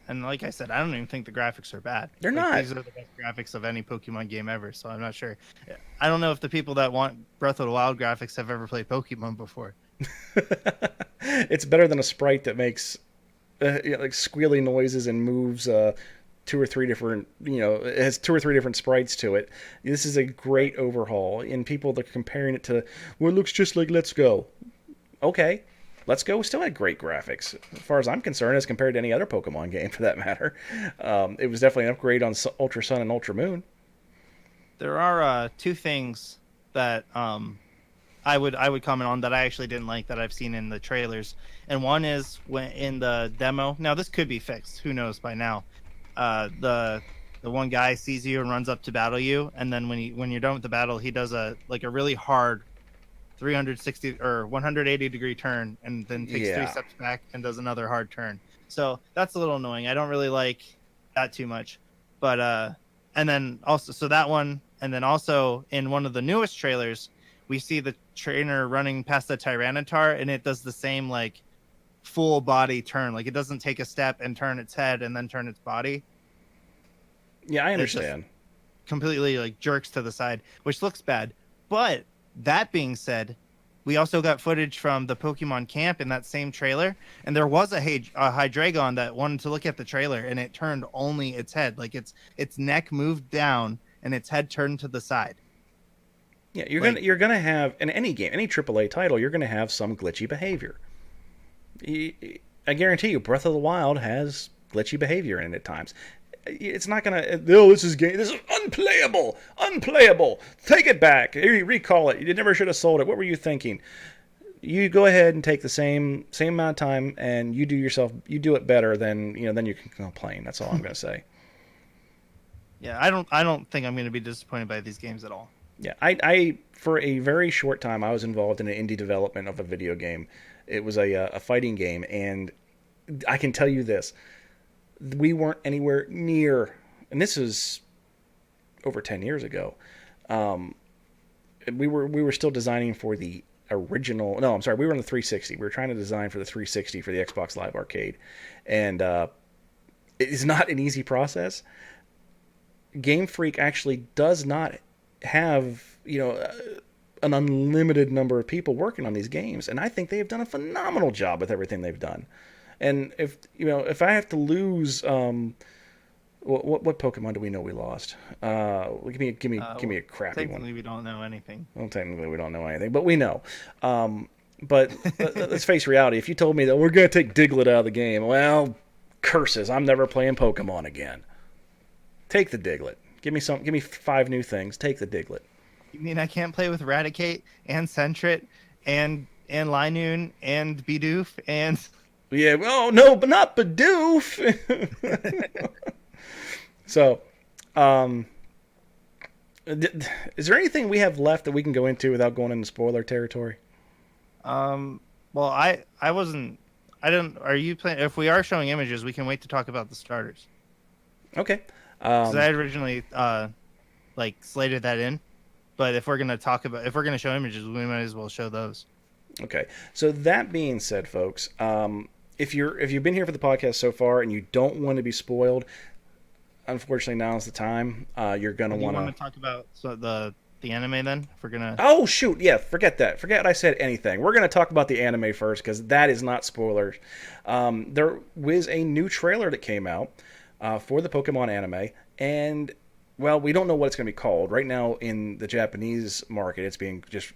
And like I said, I don't even think the graphics are bad. They're not. These are the best graphics of any Pokemon game ever, so I'm not sure. I don't know if the people that want Breath of the Wild graphics have ever played Pokemon before. It's better than a sprite that makes like squealy noises and moves 2 or 3 different, it has 2 or 3 different sprites to it. This is a great overhaul, and people are comparing it to, well, it looks just like Let's Go. Okay, Let's Go still had great graphics, as far as I'm concerned, as compared to any other Pokemon game, for that matter. It was definitely an upgrade on Ultra Sun and Ultra Moon. There are 2 things that I would comment on that I actually didn't like that I've seen in the trailers. And one is when in the demo. Now this could be fixed. Who knows by now? The one guy sees you and runs up to battle you, and then when you're done with the battle, he does a really hard 360 or 180 degree turn, and then takes 3 steps back and does another hard turn. So that's a little annoying. I don't really like that too much. But and then also so that one, and then also in one of the newest trailers, we see the trainer running past the Tyranitar, and it does the same like full body turn. Like, it doesn't take a step and turn its head and then turn its body. Yeah, I understand. Completely like jerks to the side, which looks bad. But that being said, we also got footage from the Pokemon camp in that same trailer, and there was a Hydreigon that wanted to look at the trailer, and it turned only its head. Like, its neck moved down and its head turned to the side. Yeah, you're gonna have in any game, any AAA title, you're gonna have some glitchy behavior. I guarantee you, Breath of the Wild has glitchy behavior in it at times. It's not gonna. Oh, this is unplayable. Take it back. Recall it. You never should have sold it. What were you thinking? You go ahead and take the same amount of time, and you do it better. Then then you can complain. That's all I'm gonna say. Yeah, I don't think I'm gonna be disappointed by these games at all. Yeah, I for a very short time I was involved in an indie development of a video game. It was a fighting game, and I can tell you this: we weren't anywhere near, and this is over 10 years ago. We were still designing for the original. No, I'm sorry, we were on the 360. We were trying to design for the 360 for the Xbox Live Arcade, and it is not an easy process. Game Freak actually does not have an unlimited number of people working on these games, and I think they have done a phenomenal job with everything they've done. And if I have to lose What Pokemon do we know we lost? Give me a crappy one. Technically, we don't know anything. Well, technically we don't know anything, but we know. But let's face reality. If you told me that we're going to take Diglett out of the game, well, curses! I'm never playing Pokemon again. Take the Diglett. Give me 5 new things. Take the Diglett. You mean I can't play with Raticate and Sentret and Linoon and Bidoof and... Yeah, oh no, but not Bidoof! So, is there anything we have left that we can go into without going into spoiler territory? Well, I didn't... Are you playing... If we are showing images, we can wait to talk about the starters. Okay. Because I originally, slated that in. But if we're gonna show images, we might as well show those. Okay. So that being said, folks, if you've been here for the podcast so far and you don't want to be spoiled, unfortunately now's the time. You're gonna want to talk about the anime then. If we're gonna. Oh shoot! Yeah, forget that. Forget I said anything. We're gonna talk about the anime first because that is not spoilers. There was a new trailer that came out for the Pokemon anime, and well, we don't know what it's going to be called. Right now in the Japanese market, it's being just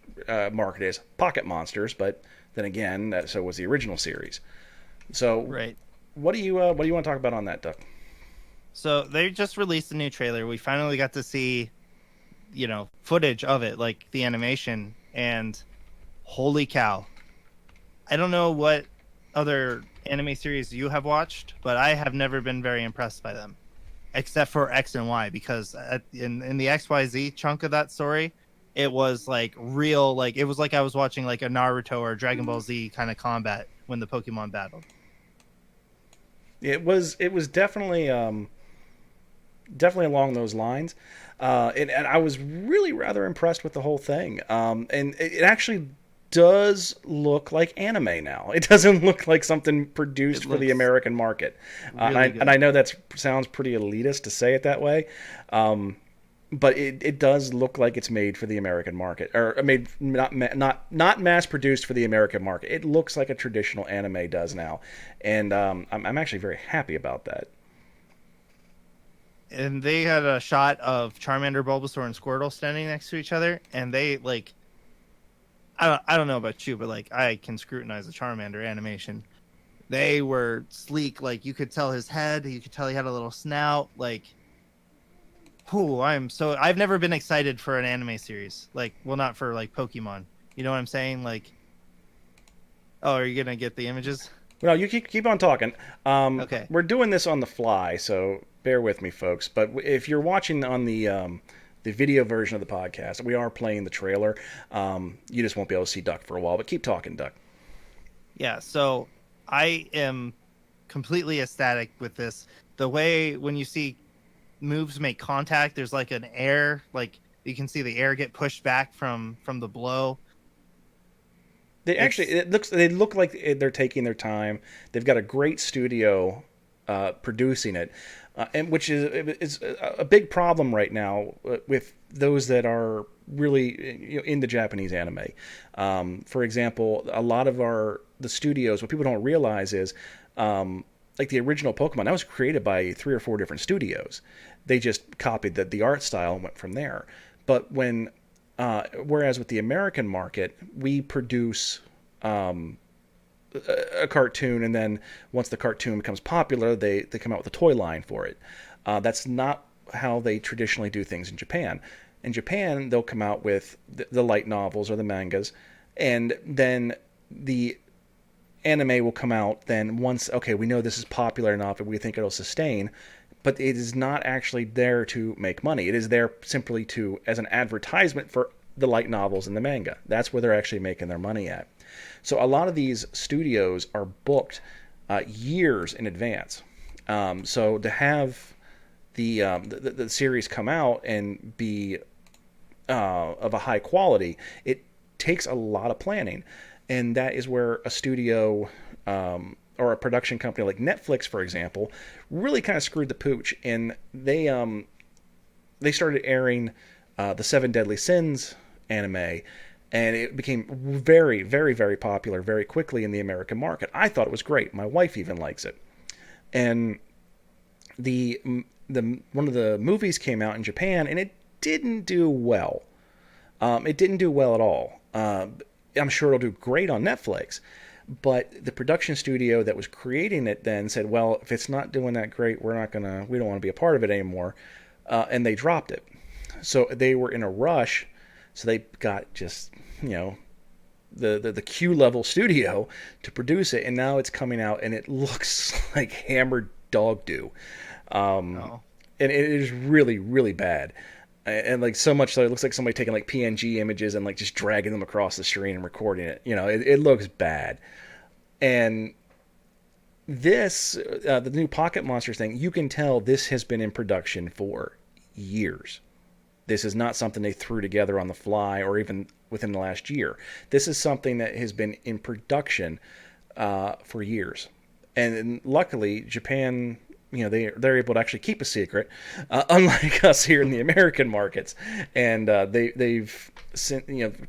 marketed as Pocket Monsters, but then again, so was the original series. So, right. What do you want to talk about on that, Duck? So they just released a new trailer. We finally got to see, footage of it, like the animation, and holy cow. I don't know what other anime series you have watched, but I have never been very impressed by them. Except for X and Y, because in the XYZ chunk of that story, it was like real, like it was like I was watching like a Naruto or Dragon Ball Z kind of combat when the Pokemon battled. It was definitely along those lines, and I was really rather impressed with the whole thing. And it actually does look like anime now. It doesn't look like something produced for the American market. Really and I know that sounds pretty elitist to say it that way, but it does look like it's made for the American market, or made not mass produced for the American market. It looks like a traditional anime does now, and I'm actually very happy about that. And they had a shot of Charmander, Bulbasaur, and Squirtle standing next to each other, and they like. I don't know about you, but like I can scrutinize the Charmander animation. They were sleek, like you could tell his head, you could tell he had a little snout, like I've never been excited for an anime series. Like, well, not for like Pokemon. You know what I'm saying? Like, oh, are you gonna get the images? No, you keep on talking. Okay. We're doing this on the fly, so bear with me, folks. But if you're watching on the video version of the podcast, we are playing the trailer. You just won't be able to see Duck for a while, but keep talking, Duck. Yeah, so I am completely ecstatic with this. The way when you see moves make contact, there's like an air, like you can see the air get pushed back from the blow. They look like they're taking their time. They've got a great studio producing it. And which is a big problem right now with those that are really in the Japanese anime. For example, a lot of the studios, what people don't realize is, like the original Pokemon, that was created by 3 or 4 different studios. They just copied the art style and went from there. But whereas with the American market, we produce a cartoon, and then once the cartoon becomes popular, they come out with a toy line for it. That's not how they traditionally do things in Japan. In Japan, they'll come out with the light novels or the mangas, and then the anime will come out then once, okay, we know this is popular enough and we think it'll sustain, but it is not actually there to make money. It is there simply as an advertisement for the light novels and the manga. That's where they're actually making their money at. So a lot of these studios are booked years in advance. So to have the series come out and be of a high quality, it takes a lot of planning. And that is where a studio or a production company like Netflix, for example, really kind of screwed the pooch. And they started airing the 7 Deadly Sins anime, and it became very, very, very popular very quickly in the American market. I thought it was great. My wife even likes it. And the one of the movies came out in Japan, and it didn't do well. It didn't do well at all. I'm sure it'll do great on Netflix, but the production studio that was creating it then said, well, if it's not doing that great, we don't want to be a part of it anymore, and they dropped it. So they were in a rush, so they got just, the Q level studio to produce it, and now it's coming out and it looks like hammered dog do. And it is really, really bad. And like so much so it looks like somebody taking like PNG images and like just dragging them across the screen and recording it. It looks bad. And this, the new Pocket Monsters thing, you can tell this has been in production for years. This is not something they threw together on the fly or even within the last year. This is something that has been in production for years. And luckily, Japan, they're able to actually keep a secret, unlike us here in the American markets. And they've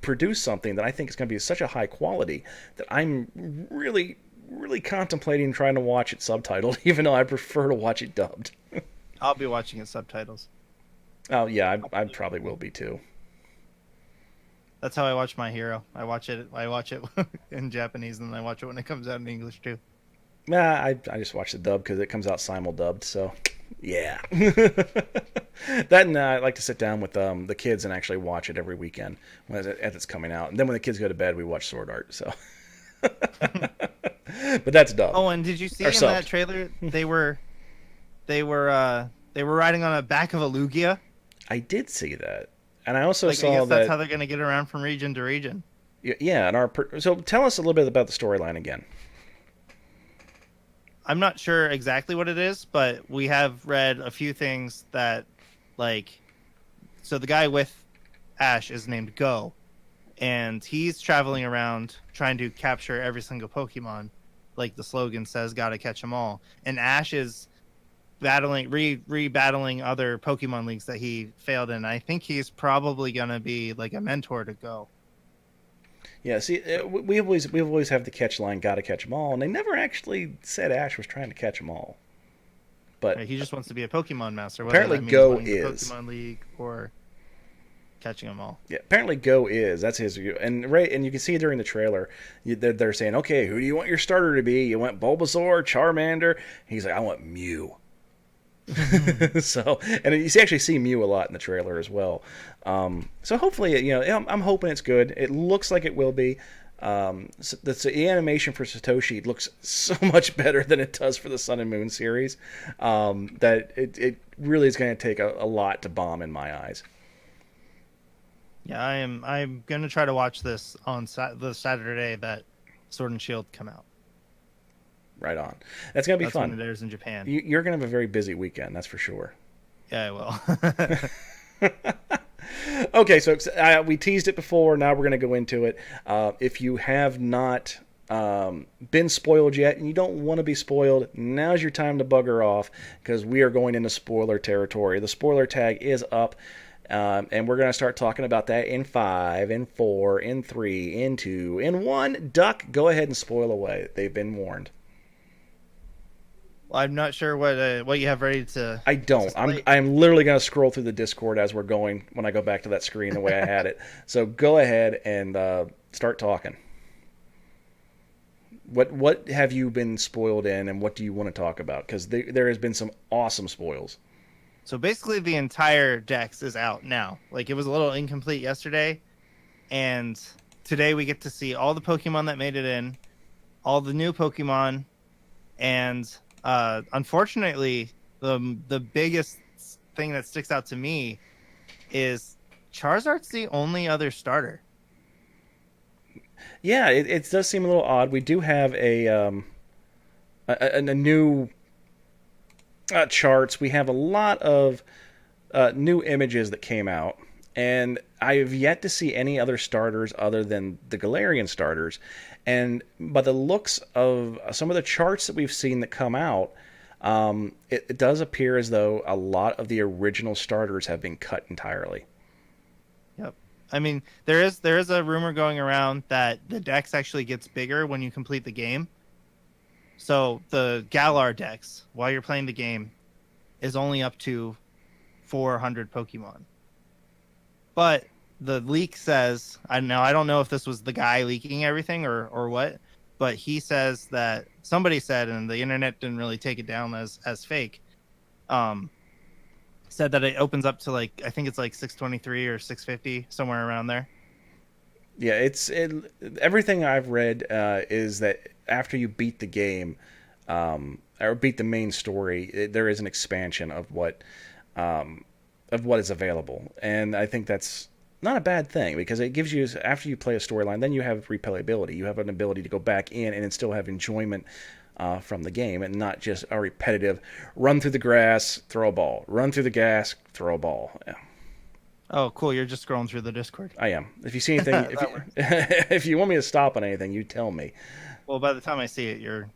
produced something that I think is going to be such a high quality that I'm really, really contemplating trying to watch it subtitled, even though I prefer to watch it dubbed. I'll be watching it subtitles. Oh yeah, I probably will be too. That's how I watch My Hero. I watch it in Japanese, and then I watch it when it comes out in English too. Nah, I just watch the dub because it comes out simul-dubbed, so yeah. That and I like to sit down with the kids and actually watch it every weekend as it's coming out. And then when the kids go to bed, we watch Sword Art, so. But that's dub. Oh, and did you see in that trailer they were riding on the back of a Lugia? I did see that. And I also saw I guess that... that's how they're going to get around from region to region. Yeah, and so tell us a little bit about the storyline again. I'm not sure exactly what it is, but we have read a few things that, so the guy with Ash is named Go, and he's traveling around trying to capture every single Pokemon, like the slogan says, gotta catch them all. And Ash is battling, re-battling other Pokemon leagues that he failed in. I think he's probably gonna be like a mentor to Go. Yeah, see, we always have the catch line, gotta catch them all, and they never actually said Ash was trying to catch them all. But he just wants to be a Pokemon master. Apparently Go is. Pokemon League or catching them all. Yeah, apparently Go is. That's his view. And you can see during the trailer, they're saying, okay, who do you want your starter to be? You want Bulbasaur, Charmander? He's like, I want Mew. So, and you actually see Mew a lot in the trailer as well. So hopefully, I'm hoping it's good. It looks like it will be. So the animation for Satoshi looks so much better than it does for the Sun and Moon series. That it really is going to take a lot to bomb in my eyes. Yeah, I'm going to try to watch this on the Saturday that Sword and Shield come out. Right on. That's going to be fun. When it airs in Japan. You're going to have a very busy weekend, that's for sure. Yeah, I will. Okay, so we teased it before. Now we're going to go into it. If you have not been spoiled yet and you don't want to be spoiled, now's your time to bugger off because we are going into spoiler territory. The spoiler tag is up. And we're going to start talking about that in 5, in 4, in 3, in 2, in 1. Duck, go ahead and spoil away. They've been warned. Well, I'm not sure what you have ready to. I don't. I'm literally going to scroll through the Discord as we're going when I go back to that screen the way I had it. So go ahead and start talking. What have you been spoiled in, and what do you want to talk about? Because there has been some awesome spoils. So basically, the entire Dex is out now. It was a little incomplete yesterday, and today we get to see all the Pokemon that made it in, all the new Pokemon, and unfortunately, the biggest thing that sticks out to me is Charizard's the only other starter. Yeah, it does seem a little odd. We do have a new charts. We have a lot of new images that came out, and I have yet to see any other starters other than the Galarian starters. And by the looks of some of the charts that we've seen that come out, it does appear as though a lot of the original starters have been cut entirely. Yep. I mean, there is a rumor going around that the Dex actually gets bigger when you complete the game. So the Galar Dex, while you're playing the game, is only up to 400 Pokemon. But the leak says, I don't know if this was the guy leaking everything or what, but he says that somebody said, and the internet didn't really take it down as fake, said that it opens up to I think it's 623 or 650, somewhere around there. Yeah, everything I've read is that after you beat the game, or beat the main story, there is an expansion of what is available, and I think that's not a bad thing, because it gives you, after you play a storyline, then you have replayability. You have an ability to go back in and still have enjoyment from the game, and not just a repetitive run through the grass, throw a ball, run through the gas, throw a ball. Yeah. Oh, cool! You're just scrolling through the Discord. I am. If you see anything, if you want me to stop on anything, you tell me. Well, by the time I see it, you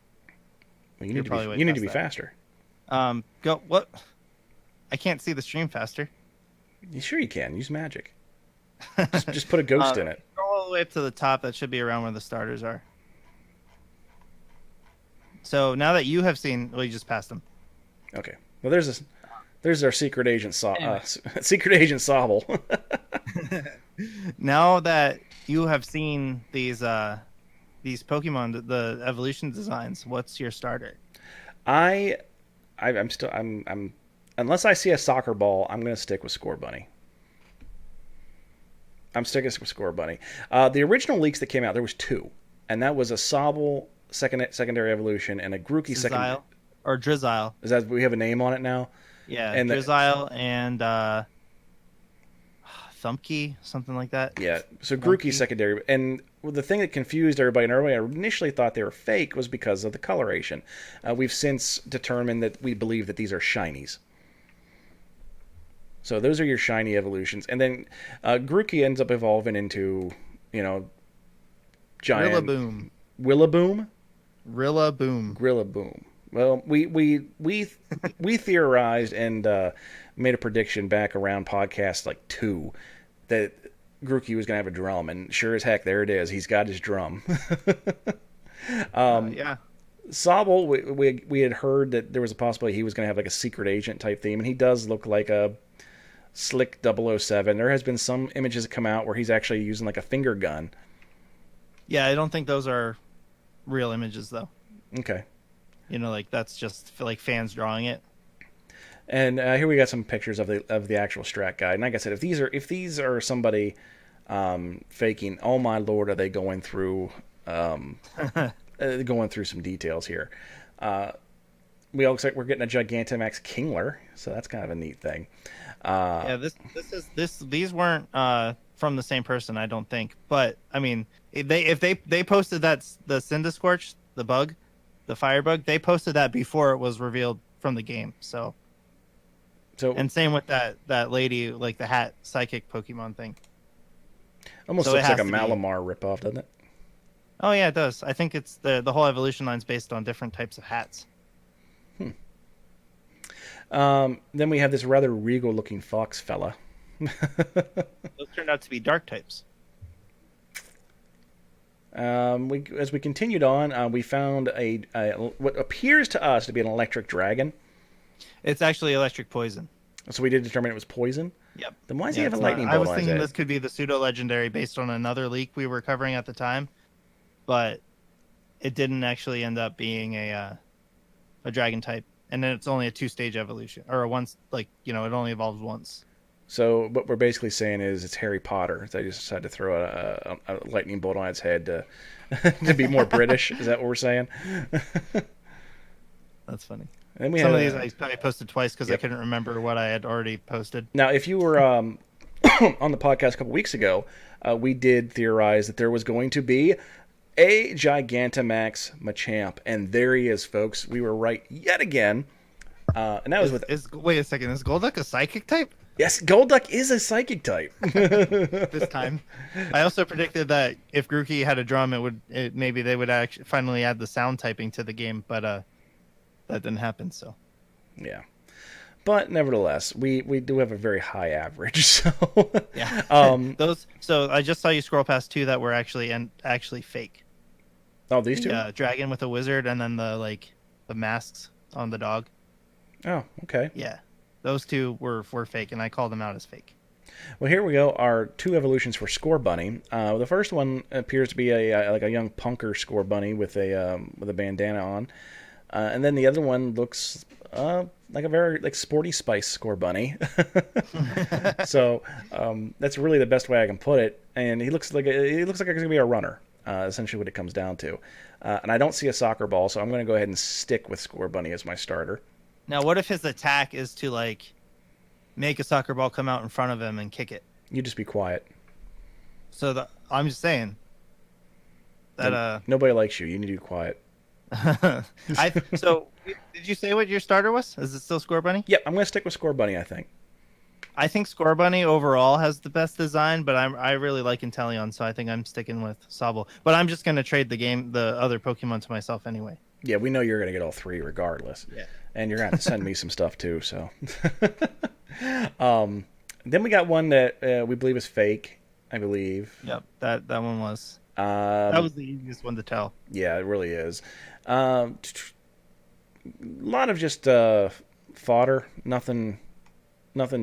need to be faster. Go what? I can't see the stream faster. Sure you can. Use magic. Just put a ghost in it. Go all the way up to the top. That should be around where the starters are. So now that you have seen, well, you just passed them. Okay. Well, there's our secret agent secret agent Sobble. Now that you have seen these Pokemon, the evolution designs, what's your starter? I'm unless I see a soccer ball, I'm going to stick with Score Bunny. I'm sticking with Score Bunny. The original leaks that came out, there was two, and that was a Sobble secondary evolution and a Grookey secondary. Or Drizzile. Is that, we have a name on it now? Yeah, and Drizzile and Thumpkey, something like that. Yeah, so Grookey secondary. And the thing that confused everybody, and everybody initially thought they were fake, was because of the coloration. We've since determined that we believe that these are shinies. So those are your shiny evolutions. And then Grookey ends up evolving into, giant... Rillaboom. Willaboom? Rillaboom. Well, we theorized and made a prediction back around podcast 2 that Grookey was going to have a drum, and sure as heck, there it is. He's got his drum. Yeah. Sobble, we had heard that there was a possibility he was going to have a secret agent type theme, and he does look like a slick 007. There has been some images that come out where he's actually using a finger gun. Yeah, I don't think those are real images, though. Okay. That's just fans drawing it. And here we got some pictures of the actual strat guide. And like I said, if these are somebody faking, oh my lord, are they going through some details here? We looks like we're getting a Gigantamax Kingler, so that's kind of a neat thing. Yeah, these weren't from the same person, I don't think. But I mean, if they posted the Cindiscorch, the bug, the fire bug, they posted that before it was revealed from the game. So and same with that lady, the hat psychic Pokemon thing. Almost looks like a Malamar ripoff, doesn't it? Oh yeah, it does. I think it's the whole evolution line's based on different types of hats. Then we have this rather regal-looking fox fella. Those turned out to be dark types. As we continued on, we found what appears to us to be an electric dragon. It's actually electric poison. So we did determine it was poison? Yep. Then why does he have a lightning bolt on his head? I was thinking this could be the pseudo-legendary based on another leak we were covering at the time, but it didn't actually end up being a dragon type. And then it's only a 2-stage evolution, or it only evolves once. So what we're basically saying is it's Harry Potter. They just decided to throw a lightning bolt on its head to be more British. Is that what we're saying? That's funny. And Some of these I probably posted twice because I couldn't remember what I had already posted. Now, if you were on the podcast a couple weeks ago, we did theorize that there was going to be a Gigantamax Machamp, and there he is, folks. We were right yet again. And that was wait a second, is Golduck a psychic type? Yes, Golduck is a psychic type. This time. I also predicted that if Grookey had a drum, maybe they would actually finally add the sound typing to the game, but that didn't happen. So, yeah. But nevertheless, we do have a very high average. So yeah. So I just saw you scroll past 2 that were actually fake. Oh, these two? Dragon with a wizard, and then the masks on the dog. Oh, okay. Yeah, those two were fake, and I called them out as fake. Well, here we go. Our 2 evolutions for Score Bunny. The first one appears to be a young punker Score Bunny with a bandana on, and then the other one looks like a very Sporty Spice Score Bunny. So that's really the best way I can put it. And he looks like he's going to be a runner. Essentially, what it comes down to. And I don't see a soccer ball, so I'm going to go ahead and stick with Score Bunny as my starter. Now, what if his attack is to make a soccer ball come out in front of him and kick it? You just be quiet. So I'm just saying that nobody likes you. You need to be quiet. So did you say what your starter was? Is it still Score Bunny? Yep, I'm going to stick with Score Bunny, I think. I think Score Bunny overall has the best design, but I really like Inteleon, so I think I'm sticking with Sobble. But I'm just going to trade the other Pokemon to myself anyway. Yeah, we know you're going to get all 3 regardless. Yeah. And you're going to have to send me some stuff too, so. Then we got one that we believe is fake, I believe. Yep, that one was. That was the easiest one to tell. Yeah, it really is. A lot of just fodder, nothing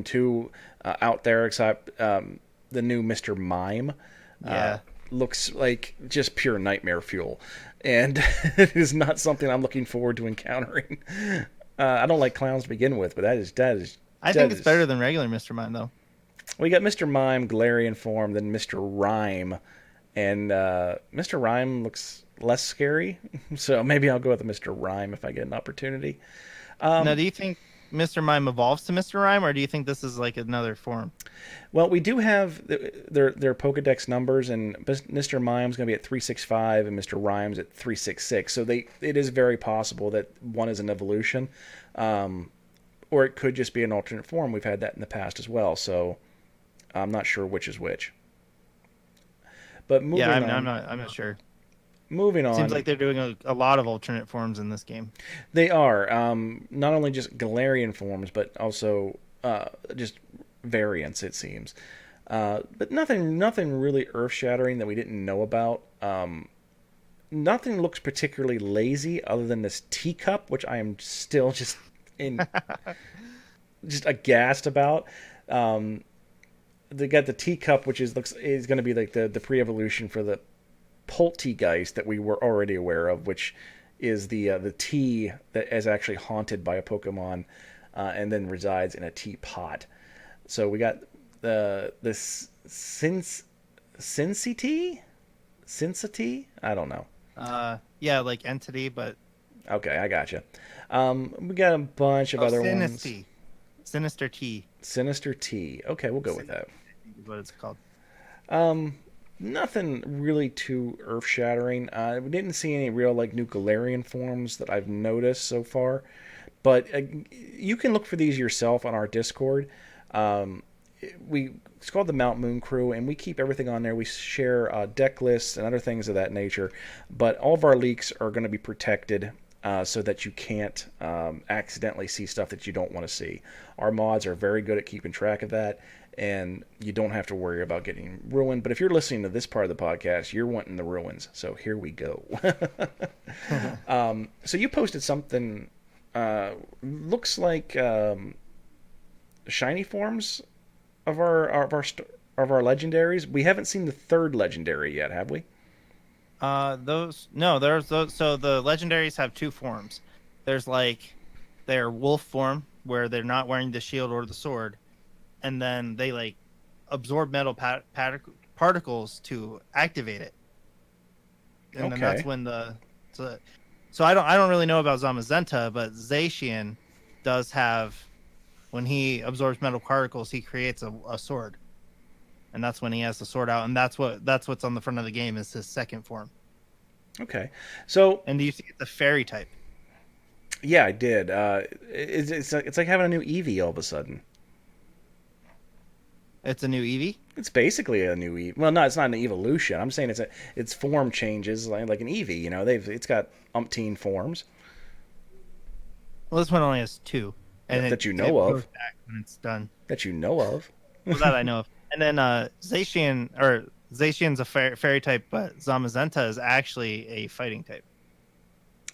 too out there except the new Mr. Mime. Yeah. Looks like just pure nightmare fuel. And it is not something I'm looking forward to encountering. I don't like clowns to begin with, but that is. I think it's better than regular Mr. Mime, though. We got Mr. Mime, Galarian form, then Mr. Rhyme. And Mr. Rhyme looks less scary. So maybe I'll go with the Mr. Rhyme if I get an opportunity. Now, do you think Mr. Mime evolves to Mr. Rhyme, or do you think this is like another form? Well, we do have their Pokedex numbers, and Mr. Mime's going to be at 365 and Mr. Rhyme's at 366. So it is very possible that one is an evolution, or it could just be an alternate form. We've had that in the past as well, so I'm not sure which is which. But moving on, I'm not sure. Moving on. Seems like they're doing a lot of alternate forms in this game. They are. Not only just Galarian forms, but also just variants, it seems. But nothing really earth-shattering that we didn't know about. Nothing looks particularly lazy other than this teacup, which I am still just just aghast about. They got the teacup, which is going to be like the pre-evolution for the Poltegeist that we were already aware of, which is the tea that is actually haunted by a Pokemon and then resides in a teapot. So we got this Sincity? I don't know. Yeah, like entity, but okay, I gotcha. We got a bunch of other ones. Sinister Tea. Sinister Tea. Okay, we'll go with that. Is what it's called. Nothing really too earth-shattering. We didn't see any real new Galarian forms that I've noticed so far, but you can look for these yourself on our Discord. It's called the Mount Moon Crew, and we keep everything on there. We share deck lists and other things of that nature, but all of our leaks are going to be protected so that you can't accidentally see stuff that you don't want to see. Our mods are very good at keeping track of that, and you don't have to worry about getting ruined. But if you're listening to this part of the podcast, you're wanting the ruins. So here we go. So you posted something, looks like shiny forms of our legendaries. We haven't seen the 3rd legendary yet, have we? There's those. So the legendaries have 2 forms. There's their wolf form, where they're not wearing the shield or the sword, and then they absorb metal particles to activate it. And then that's when so I don't really know about Zamazenta, but Zacian does have, when he absorbs metal particles, he creates a sword. And that's when he has the sword out, and that's what's on the front of the game is his 2nd form. Okay, so and do you see it's a fairy type? Yeah, I did. It's like having a new Eevee all of a sudden. It's a new Eevee? It's basically a new Eevee. Well, no, it's not an evolution. I'm saying its form changes like an Eevee. It's got umpteen forms. Well, this one only has 2, and that you know of. Goes back when it's done. That you know of. Well, that I know of. And then Zacian's a fairy type, but Zamazenta is actually a fighting type.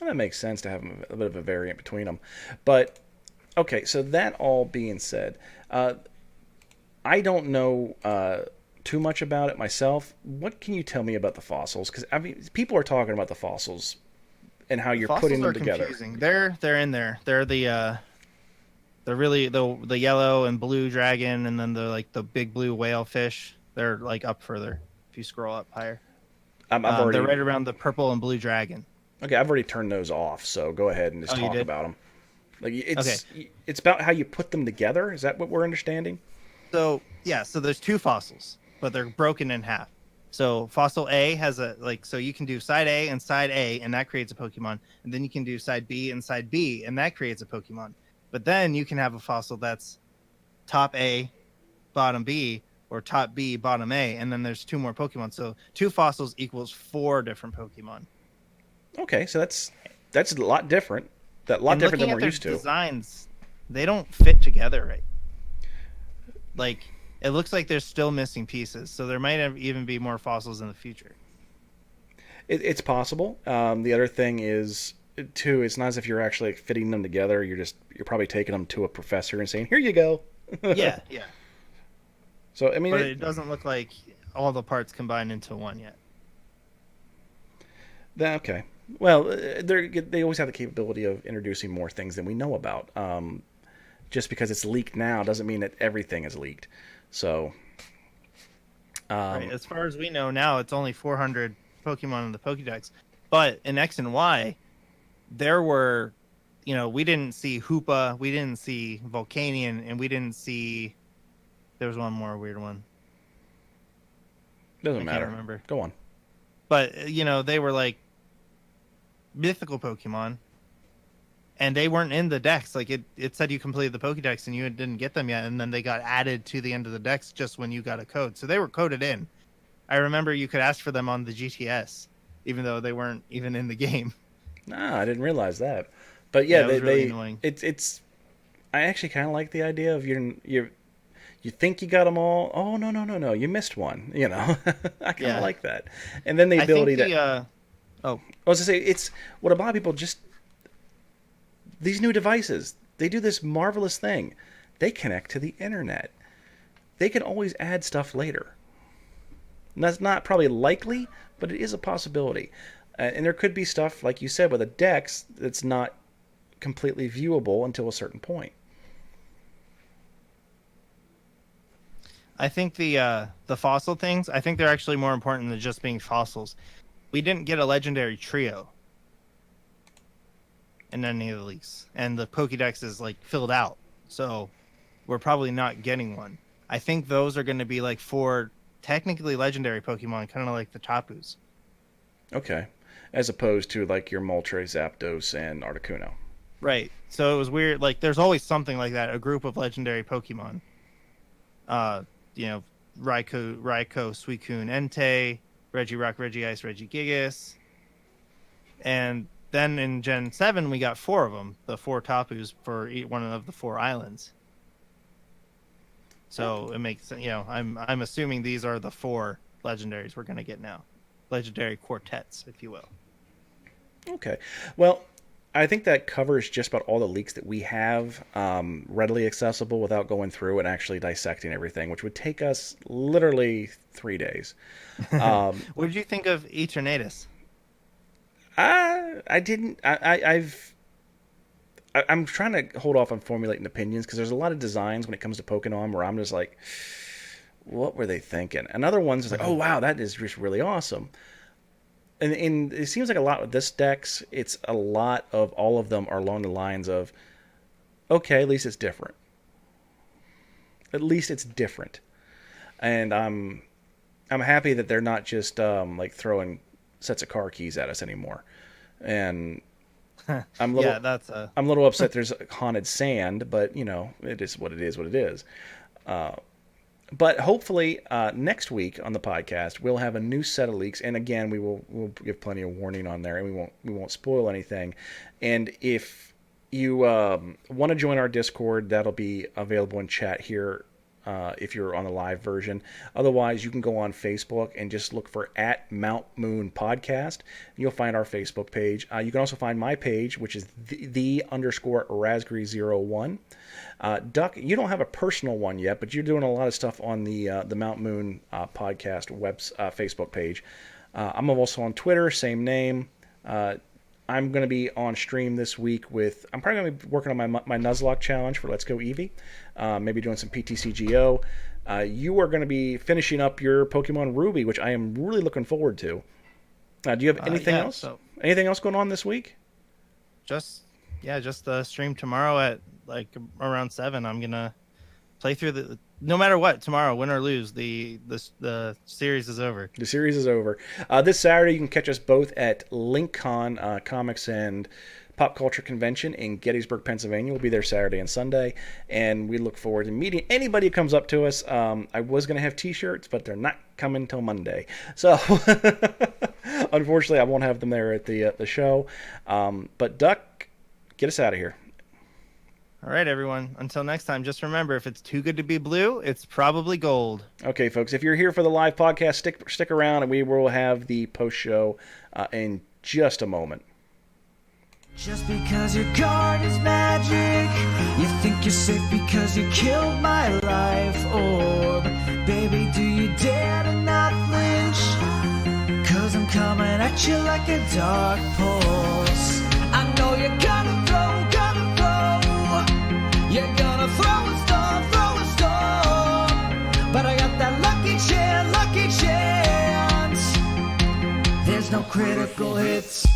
Well, that makes sense to have a bit of a variant between them. But Okay, so that all being said, I don't know too much about it myself. What can you tell me about the fossils? Because I mean, people are talking about the fossils and how you're putting them together. Confusing. They're in there. They're really the yellow and blue dragon, and then the big blue whale fish. They're like up further if you scroll up higher. They're right around the purple and blue dragon. Okay, I've already turned those off, so go ahead and just talk about them. Like it's about how you put them together. Is that what we're understanding? So there's two fossils, but they're broken in half. So fossil A has so you can do side A, and that creates a Pokemon, and then you can do side B and side B, and that creates a Pokemon. But then you can have a fossil that's top A, bottom B, or top B, bottom A, and then there's two more Pokemon. So 2 fossils equals 4 different Pokemon. Okay, so that's a lot different. Different than we're used to. Designs, they don't fit together right. Like, it looks like there's still missing pieces, so there might even be more fossils in the future. It's possible. The other thing is, too, it's not as if you're actually fitting them together. You're probably taking them to a professor and saying, "Here you go." Yeah. So I mean, but it doesn't look like all the parts combined into one yet. Okay. Well, they always have the capability of introducing more things than we know about. Just because it's leaked now doesn't mean that everything is leaked. So, right. As far as we know now, it's only 400 Pokemon in the Pokédex. But in X and Y, there were, we didn't see Hoopa, we didn't see Volcanion, and we didn't see. There was one more weird one. Doesn't matter. I can't remember. Go on. But they were like mythical Pokemon. And they weren't in the Dex. Like it said you completed the Pokédex and you didn't get them yet, and then they got added to the end of the Dex just when you got a code. So they were coded in. I remember you could ask for them on the GTS, even though they weren't even in the game. Nah, I didn't realize that. But yeah, it was really annoying. It's. I actually kind of like the idea of you think you got them all. Oh no, you missed one. I kind of like that. And then the ability I was gonna say it's what a lot of people just. These new devices, they do this marvelous thing. They connect to the internet. They can always add stuff later. And that's not probably likely, but it is a possibility. And there could be stuff, like you said, with a Dex that's not completely viewable until a certain point. I think the fossil things, I think they're actually more important than just being fossils. We didn't get a legendary trio in any of the leaks, and the Pokédex is like filled out, so we're probably not getting one. I think those are going to be like 4 technically legendary Pokemon, kind of like the Tapus. Okay, as opposed to like your Moltres, Zapdos, and Articuno. Right. So it was weird. Like there's always something like that, a group of legendary Pokemon. Raikou, Suicune, Entei, Regirock, Regice, Regigigas, and then in Gen 7, we got 4 of them, the 4 Tapus for each one of the 4 islands. So it makes, I'm assuming these are the 4 legendaries we're going to get now. Legendary quartets, if you will. Okay. Well, I think that covers just about all the leaks that we have readily accessible without going through and actually dissecting everything, which would take us literally 3 days. What did you think of Eternatus? I didn't. I'm trying to hold off on formulating opinions because there's a lot of designs when it comes to Pokemon where I'm just like, what were they thinking? And other ones is like, oh wow, that is just really awesome. And it seems like a lot with this Dex, it's a lot of all of them are along the lines of, okay, at least it's different. At least it's different, and I'm happy that they're not just like throwing sets of car keys at us anymore. And I'm a little, I'm a little upset there's haunted sand, but it is what it is. What it is. But hopefully next week on the podcast we'll have a new set of leaks, and again we'll give plenty of warning on there, and we won't spoil anything. And if you want to join our Discord, that'll be available in chat here if you're on the live version. Otherwise, you can go on Facebook and just look for @Mount Moon Podcast. You'll find our Facebook page. You can also find my page, which is _Razgry01. Duck, you don't have a personal one yet, but you're doing a lot of stuff on the Mount Moon Podcast Facebook page. I'm also on Twitter, same name. I'm going to be on stream this week I'm probably going to be working on my Nuzlocke challenge for Let's Go Eevee. Maybe doing some PTCGO. You are going to be finishing up your Pokemon Ruby, which I am really looking forward to. Do you have anything else? Anything else going on this week? Just the stream tomorrow at like around 7. I'm going to play through no matter what, tomorrow, win or lose, the series is over. The series is over. This Saturday, you can catch us both at LinkCon Comics and Pop Culture Convention in Gettysburg, Pennsylvania. We'll be there Saturday and Sunday, and we look forward to meeting anybody who comes up to us. I was going to have T-shirts, but they're not coming till Monday. So, unfortunately, I won't have them there at the show. But Duck, get us out of here. All right, everyone. Until next time, just remember, if it's too good to be blue, it's probably gold. Okay, folks, if you're here for the live podcast, stick around, and we will have the post-show in just a moment. Just because your card is magic, you think you're safe because you killed my life orb. Baby, do you dare to not flinch? 'Cause I'm coming at you like a dark pulse. I know you're gonna throw. You're gonna throw a storm, but I got that lucky chance. There's no critical hits.